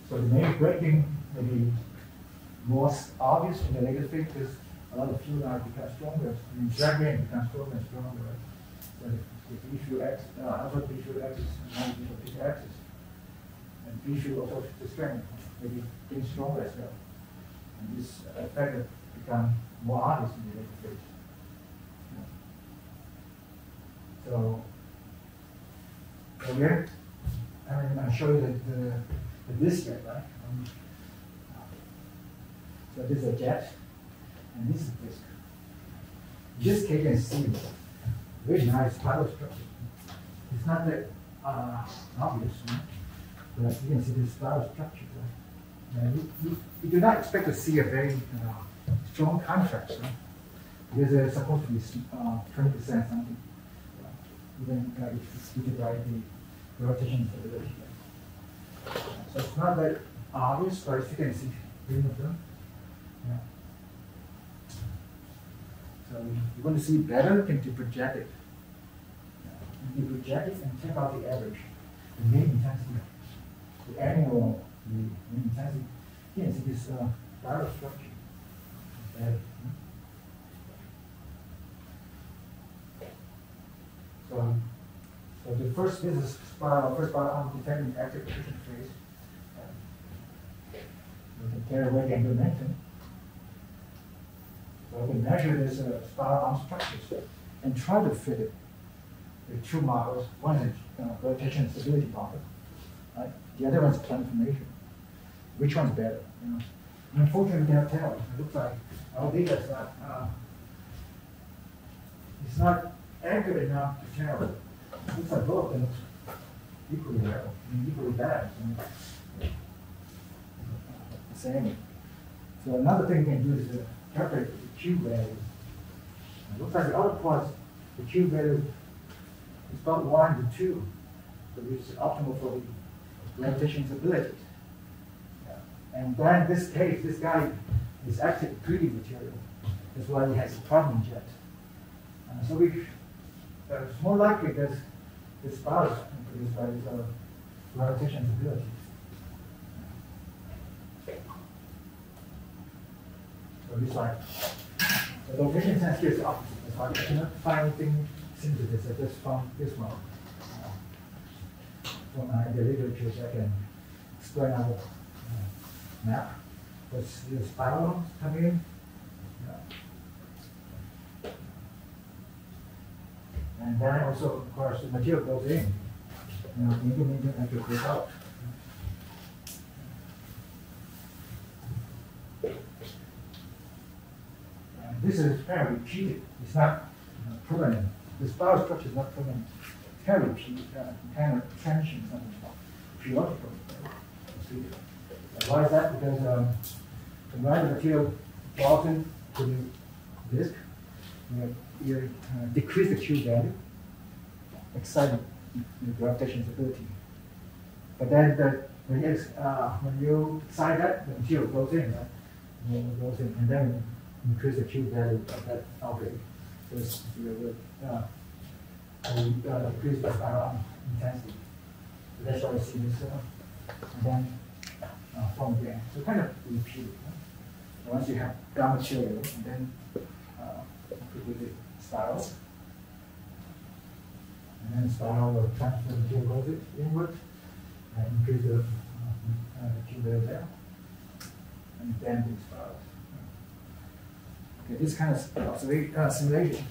So the main braking may be more obvious in the later phase because a lot of fuel now becomes stronger. I mean, gradient becomes stronger and stronger, right? So the B fuel axis, alpha B fuel axis, and B fuel beta axis, and B fuel also the strength maybe getting stronger as well. And this effect will become more obvious in the later phase. So here, I show you the disk jet, right? So this is a jet, and this is a disk. In this case, you can see very nice spiral structure. It's not that obvious, right? But you can see this spiral structure. Right? We do not expect to see a very strong contrast, right? Because it's supposed to be 20% something. Even if you divide the rotation stability. So it's not that obvious, but if you can see green of them. Yeah. So you want to see better, you can project it. You project it and check out the average, the mean intensity, the annual, the mean intensity. You can see this spiral structure. Better. So the first is first spiral determining active accretion phase. We can carry away the angular momentum. So we can measure this spiral arm structures and try to fit it with two models. One is rotation stability model, right? The other one is planet formation. Which one's better? Unfortunately, we cannot tell. It looks like our data is not. It's not accurate enough to tell. It looks like both of them equally well, equally bad. Same. So another thing we can do is calculate the Q value. It looks like the other parts, the Q value is about 1 to 2, so which is optimal for the rotation stability. And then in this case, this guy is actually 3D material. That's why he has a problem jet. So it's more likely that this spiral is produced by this rotation stability. So this like the location sense here is opposite. That's why I cannot find anything similar to this. I just found this one from the literature, so I can explain our map. Let's see the spiral coming in. And then also, of course, the material goes in. The intermediate actually goes out. And this is kind of repeated. It's not permanent. The spiral structure is not permanent. It's kind of repeated, kind of tension, something like periodical. Why is that? Because when the material falls into the disk, you decrease the Q value, excite the gravitational stability. But then when you excite that, the material goes in, right? Goes in, and then increase the Q value of that object. So you decrease the spiral intensity. So that's why you see this, and then form again. So kind of repeat. Right? Once you have ground material, and then with the spiral, and then spiral will transfer the material goes inward, and increase the Q value there, and then the spiral. Okay, this kind of simulation.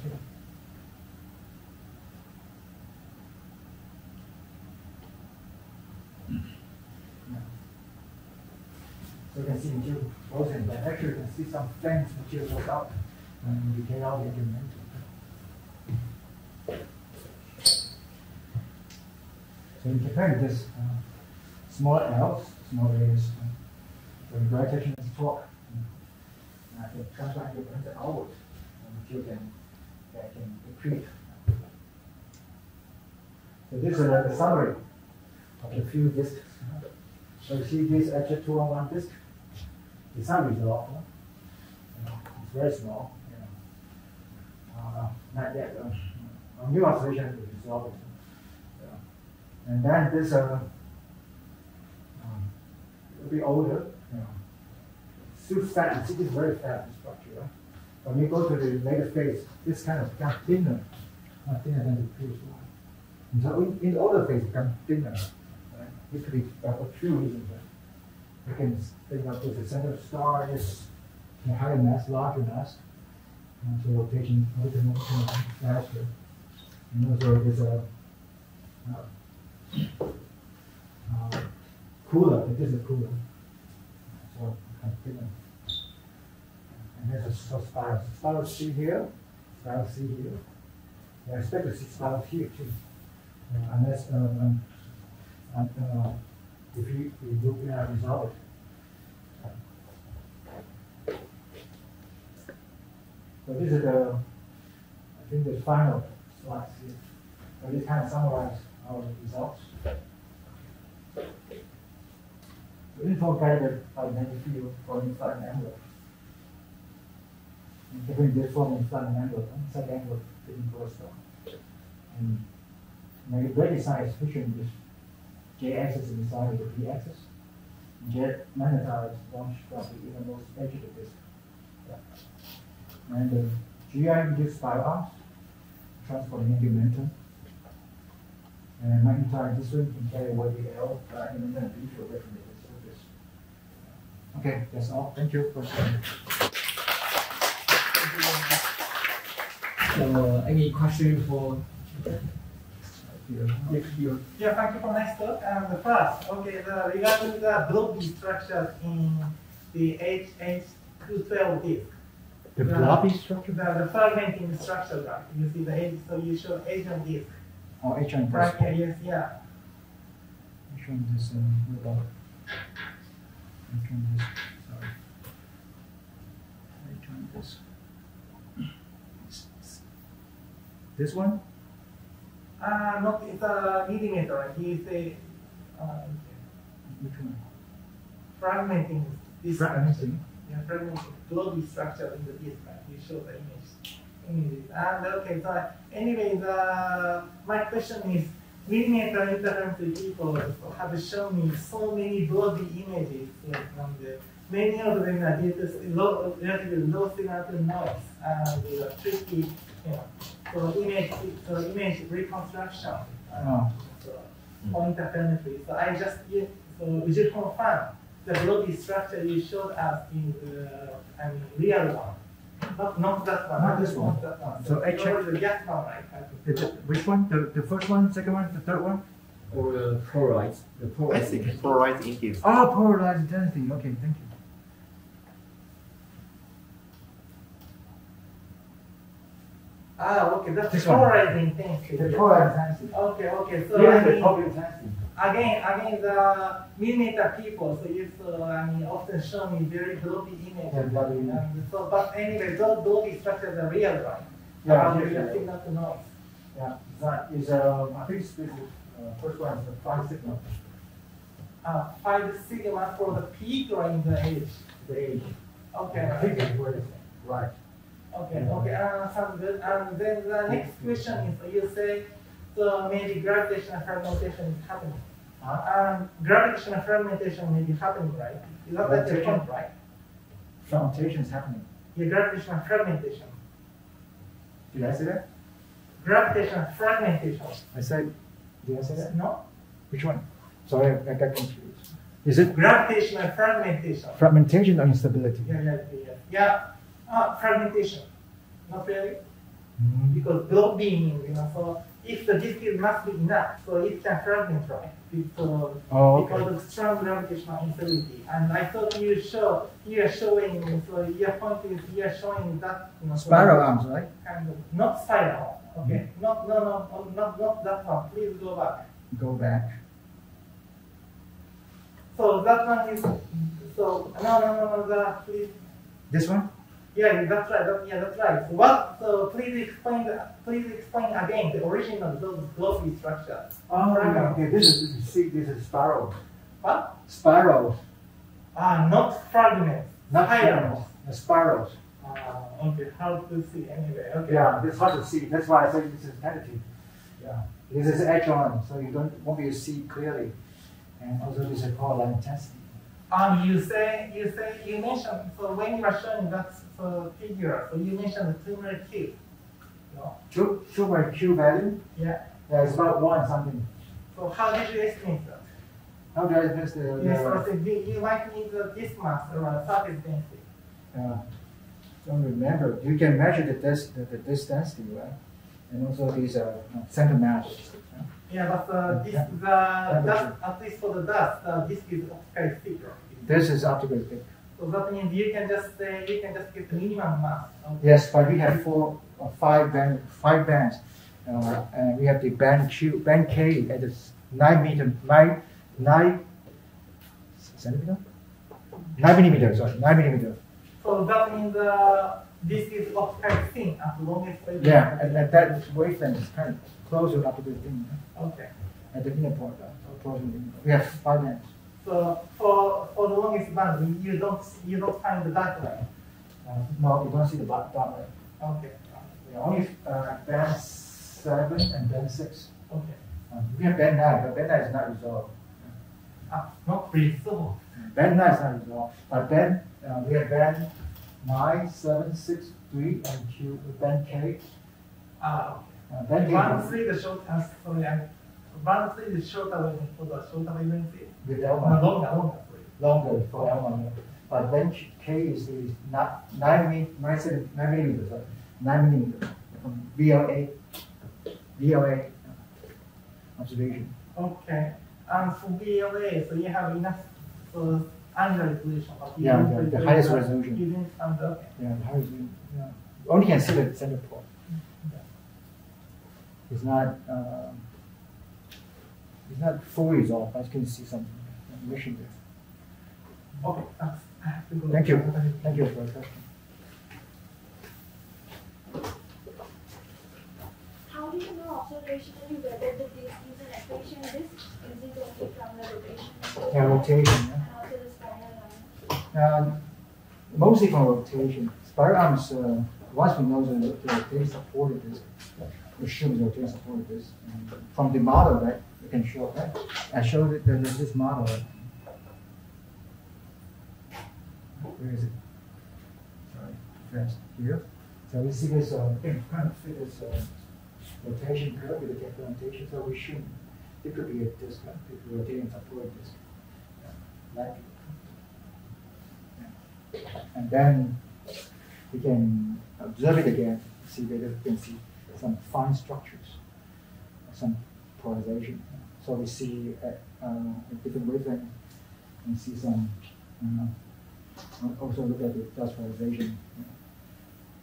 So you can see material goes in, but actually you can see some flames material goes out and you get out the element. So you compare this small L's, small areas, so the gravitation is torque. It comes back to the outward, and material can accrete. So this is the summary of the few disks. So you see this actually 2-on-1 disk. It's not resolved. It's very small. Not yet. On new observation, we resolve it. And then this will be older. Still fat. You see this very fat structure. Right? When you go to the later phase, this kind of becomes thinner, thinner than the previous one. And so in the older phase, it becomes thinner. Right? This could be for few reasons. Right? You can think of the center of star is higher mass, larger mass, and so rotation a little more faster. And also there's a cooler. It is a cooler. So thinner. And there's a spiral. Spiral C here, spiral C here. I expect to see spiral here too, unless if you resolve it. So this is I think the final slides here. So this kind of summarizes our results. The info guided by magnetic field for inside an envelope. And given this form inside an envelope, inside the envelope didn't correspond. And magnetic design is efficient with J-axis is inside of the P-axis. Jet magnetized launch from the innermost edge of the disk. And the GI induced spirals transfer the momentum. And magnetized this one can carry away the L and then B to away from the surface. Okay, that's all. Thank you for sharing. So, any question for? Yeah, thank you for nice talk. The first, okay, regarding the blocky structures in the HH212 disk. The blocky structure? The fragmenting structure, right? You see the edge, so you show edge on disk. Oh, H on disk. Right, yes, yeah. H on disk, what about H on disk? Sorry. H on disk. This one? Not, it's a millimeter, right? You say, Which one? fragmenting this. Fragmenting? Yeah, fragmenting, blocky structure in the disk, right? You show the images. And okay, so anyway, my question is, millimeter interferometry people have shown me so many blocky images from many of them are due to relatively low signal to noise and tricky, for image reconstruction. For interferometry. So I just would you confirm the blocky structure you showed us in the real one? Not that one. Not this one. That one. So HH. The gas one, right? Which one? The first one, second one, the third one? Or the polarized? The I polarized. think polarized intensity. Oh, polarized intensity. Okay, thank you. Okay, that's This the one. polarizing intensity. The polarized intensity. Okay, so Yeah, I the mean, polarized intensity. again, the millimeter people, so it's often shown in very blocky image. Yeah, So, but anyway, those blocky structures are real, right? Yeah, signal to noise. Yeah, that is, I think this is, first one is the 5 sigma. 5 sigma for the peak or in the edge? The age. Okay. I think that's what it is. Right. Okay, sounds good. And then the next question is, you say, so maybe gravitational fragmentation is happening. Gravitational fragmentation may be happening, right? Is that the point, right? Fragmentation is happening. Yeah, gravitational fragmentation. Did I say that? Gravitational fragmentation. I said, did I say that? No? Which one? Sorry, I got confused. Is it Gravitational fragmentation. fragmentation or instability? Yeah. Fragmentation. Not really? Because block beaming, so if the disk must be enough, so it can fragment, right? Because of strong gravitational instability. And I thought you are showing, so your point is you are showing that Spiral arms, right? Kind of not spiral. Okay. Not that one. Please go back. Go back. So that one is no, please. This one? Yeah, that's right. That's right. So please explain again the origin of those glossy structures. Okay. This is spiral. What? Spirals. Not fragments. Not spirals. Spirals. Okay. Hard to see anyway. Okay. Yeah, it's hard to see. That's why I say this is tentative. Yeah. This is edge on, so you won't be able to see clearly. And also this is called light intensity. You mentioned, so when you are showing that figure, so you mentioned the tumor Q. No? Tumor Q value? Yeah. Yeah, it's about 1 something. So how did you estimate that? How do I estimate the Yes, you might need this mass around surface density. Don't remember. You can measure the disk density, right? And also these center mass. Yeah, but dust, at least for the dust, disk is optically thick. This is optically thick. So that means you can just get the minimum mass. Okay. Yes, but we have 5 bands, and we have the band K at 9 centimeter, 9 millimeter. Sorry, 9 millimeter. So that means disk is optically thin at the longest wavelength. Yeah, and that wavelength is kind of close to optically thin. Okay. At the inner point, we have 5 bands. So for the longest band, you don't find the dark line. No, you don't see the dark line. Okay. Only band 7 and band 6. Okay. We have band 9, but band 9 is not resolved. Not resolved. Band 9 is not resolved, but then we have band 9, 7, 6, 3, and Q, band K. Band 1, 3, the short answer. Band 3 is shorter wavelength for the shorter wavelength. With ALMA. Longer. For ALMA. But band K is 9 millimeters, sorry. 9 millimeters from VLA observation. Okay. And for VLA, so you have enough angular resolution. Yeah, the highest resolution. You didn't find okay. Yeah, the highest resolution. Yeah. Only can see the center point. It's not fully resolved, but you can see some emission there. Okay, I have to go. Thank you. Thank you for your question. How do you know observationally whether the disk is an accretion disk? Is it only from the rotation? Yeah, rotation. And also the spiral arm? Mostly from rotation. Spiral arms, once we know the rotation supported disk, assume the rotation supported disk. From the model, right, you can show, right? I showed it in this model. Right? Where is it? Sorry, that's here. So we see this, kind of fit this rotation curve with the differentiation. So we assume it could be a disk, right? It could be a rotating supported disk. Like, and then we can observe it again, see whether we can see some fine structures, some polarization. So we see at different wavelength and see some. Also look at the dust polarization.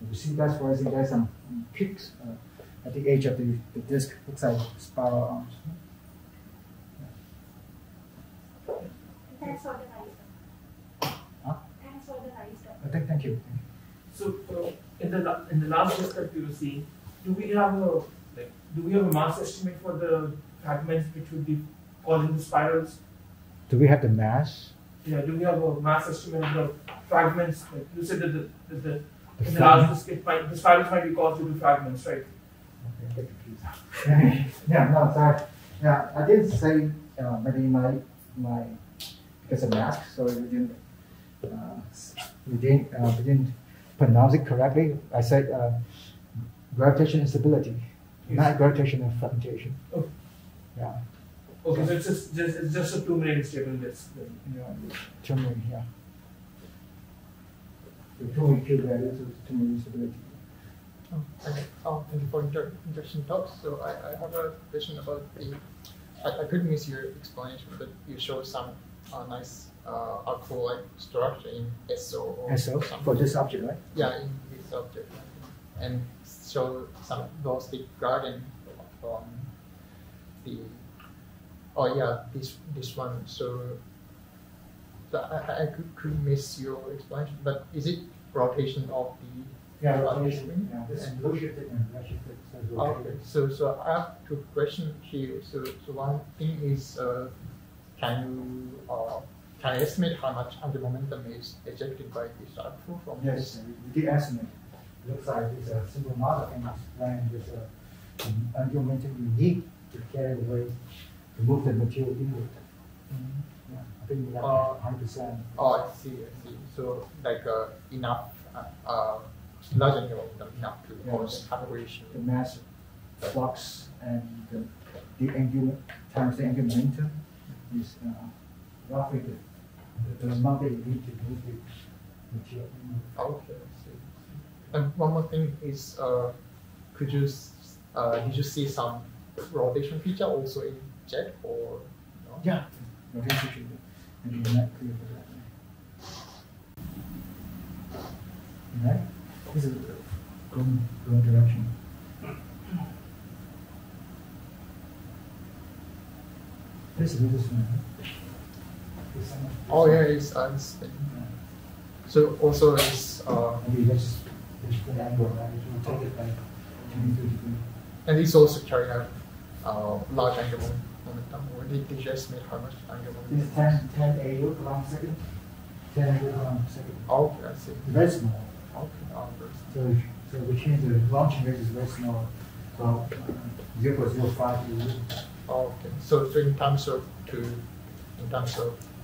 If you see dust polarization, there's some peaks at the edge of the disk. Looks like spiral arms. Thanks for the nice talk. Huh? Thanks for the nice talk. Thank you. So in the last list that we were seeing, do we have a mass estimate for the fragments which would be causing the spirals? Do we have the mass? Yeah, do we have a mass estimate of the fragments? Like you said that in the last list, the spirals might be caused due to fragments, right? Okay, yeah, no, sorry. Yeah, I didn't say maybe my because of mask, so we didn't pronounce it correctly. I said gravitation instability, not gravitational fragmentation. Oh. Yeah. Okay, so it's just a 2 million stable list. Yeah, 2 million, yeah. The 2 million cube values is 2 million stability. Okay. Thank you for interesting talks. So I have a question about I couldn't miss your explanation, but you showed some nice alcohol-like structure in SO. Or SO something. for this object, right? Yeah, in this object, and show some velocity gradient from the. Oh yeah, this one. So I could miss your explanation, but is it rotation of the? Yeah, rotation. Yeah, this is blue shifted and red shifted. Okay, so I have 2 questions here. So one thing is, can you estimate how much angular momentum is ejected by this outflow from Yes, this? we did estimate. Looks like it's a simple model can explain this angular momentum you need to carry away to move the material inward. Yeah, I think we have 100%. Oh, I see. So like enough large angular momentum enough to cause accretion. The mass flux and the angular times the angular momentum is roughly the amount that you need to move the material inward. Okay, I see. And one more thing is, did you see some rotation feature also in jet or no? Yeah, rotation feature, and you're not clear for that. Right? This is going direction. This is this one. Oh yeah, it's understand. So also it's Maybe that's the angle, right? It will take it by 22 degrees. and it's also carry out large angular momentum. Or did you estimate how much angular This momentum? is 10 AU per round second. 10 AU per round second. Okay, I see. Very small. Okay, So which means the launching rate is very small. So 0.05 AU. Okay. So in terms of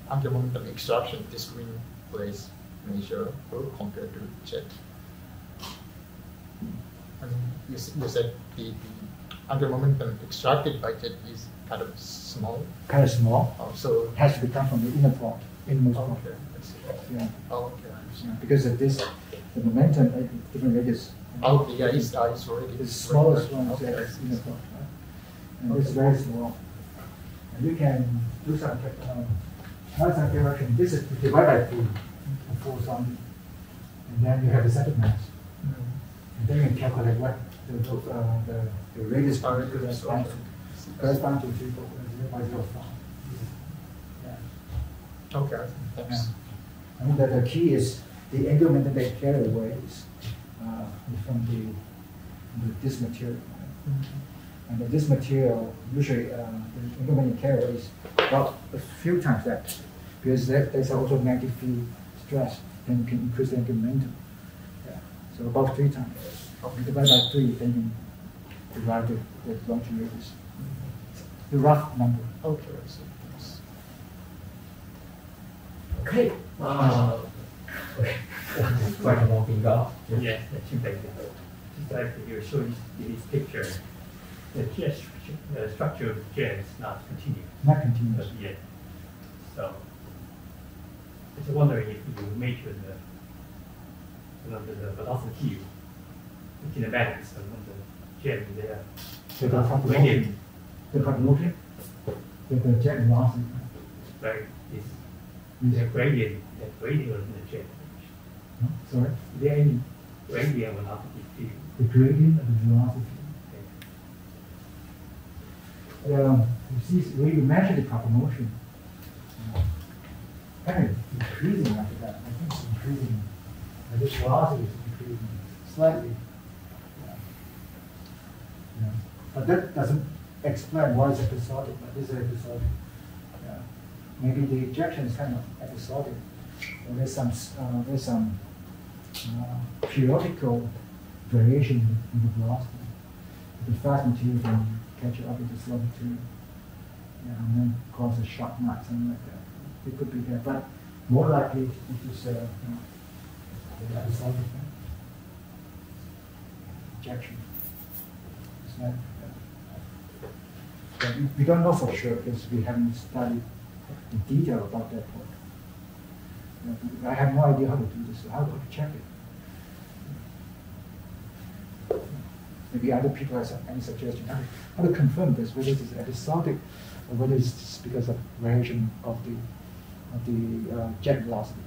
angular momentum extraction, this green plays major role compared to jet. And you said the angular momentum extracted by jet is kind of small. Kind of small. So It has to come from the innermost part. okay, I see. Yeah. Okay, I understand. Because of this, the momentum at different radius Okay, yeah, it's already. is smallest one is Okay, I the see. inner part. Right? And it's very small. And you can do some calculation. This is divided by 2 for something. And then you have the center mass. Mm. And then you can calculate what the radius correspond to 3.0.05. Yeah. Okay, thanks. I mean that the key is the angular momentum they carry away is from this material. Right? Mm-hmm. And this material usually the angular momentum carry away is about a few times that, because there's also magnetic field stress, then you can increase the angular momentum. Yeah. So about 3 times. You divide by 3, then you divide the launching radius. The rough number. Okay, I see. Thanks. Okay. Quite a long thing off. Yes, the Chin-Fei. Just like you showed in this picture, the structure of the jet is not continuous. Not continuous. Yet. So, just wondering if you measure the velocity, the kinematics of the jet there. The probability, the jet velocity. Right, is the gradient of the jet. Sorry? Is there any gradient velocity field? The gradient of the velocity. You see, when you measure the proper motion, kind of increasing after that. I think it's increasing. This velocity is increasing slightly. Yeah. But that doesn't explain why it's episodic, but it's episodic. Yeah. Maybe the ejection is kind of episodic. Or there's some periodical variation in the velocity. The fast material can catch up with the slow material. Yeah, and then cause a shock knock, something like that. It could be there, but more likely it is the episodic ejection. It's not, but we don't know for sure because we haven't studied in detail about that point. I have no idea how to do this, so how to check it? Maybe other people have any suggestion how to confirm this, whether it's episodic or whether it's just because of variation of the jet velocity.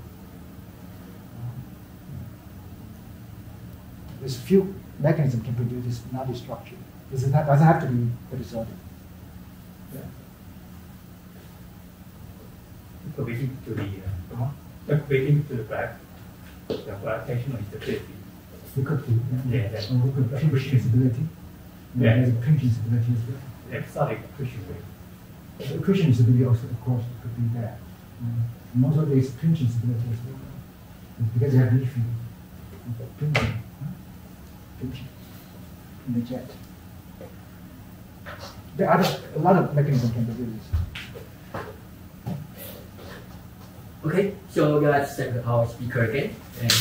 There's few mechanisms can produce this noddy structure. This doesn't have to be episodic. Yeah. According to the back, the gravitational interface. We could do, Yeah. Or we could pinch instability. Yeah. There's a pinch instability as well. Episodic accretion rate. The accretion instability also, of course, could be there. And also there's pinch instability as well. It's because you have leaf pinching. Pinching in the jet. There are a lot of mechanisms can do this. Okay, so let's thank our speaker again. And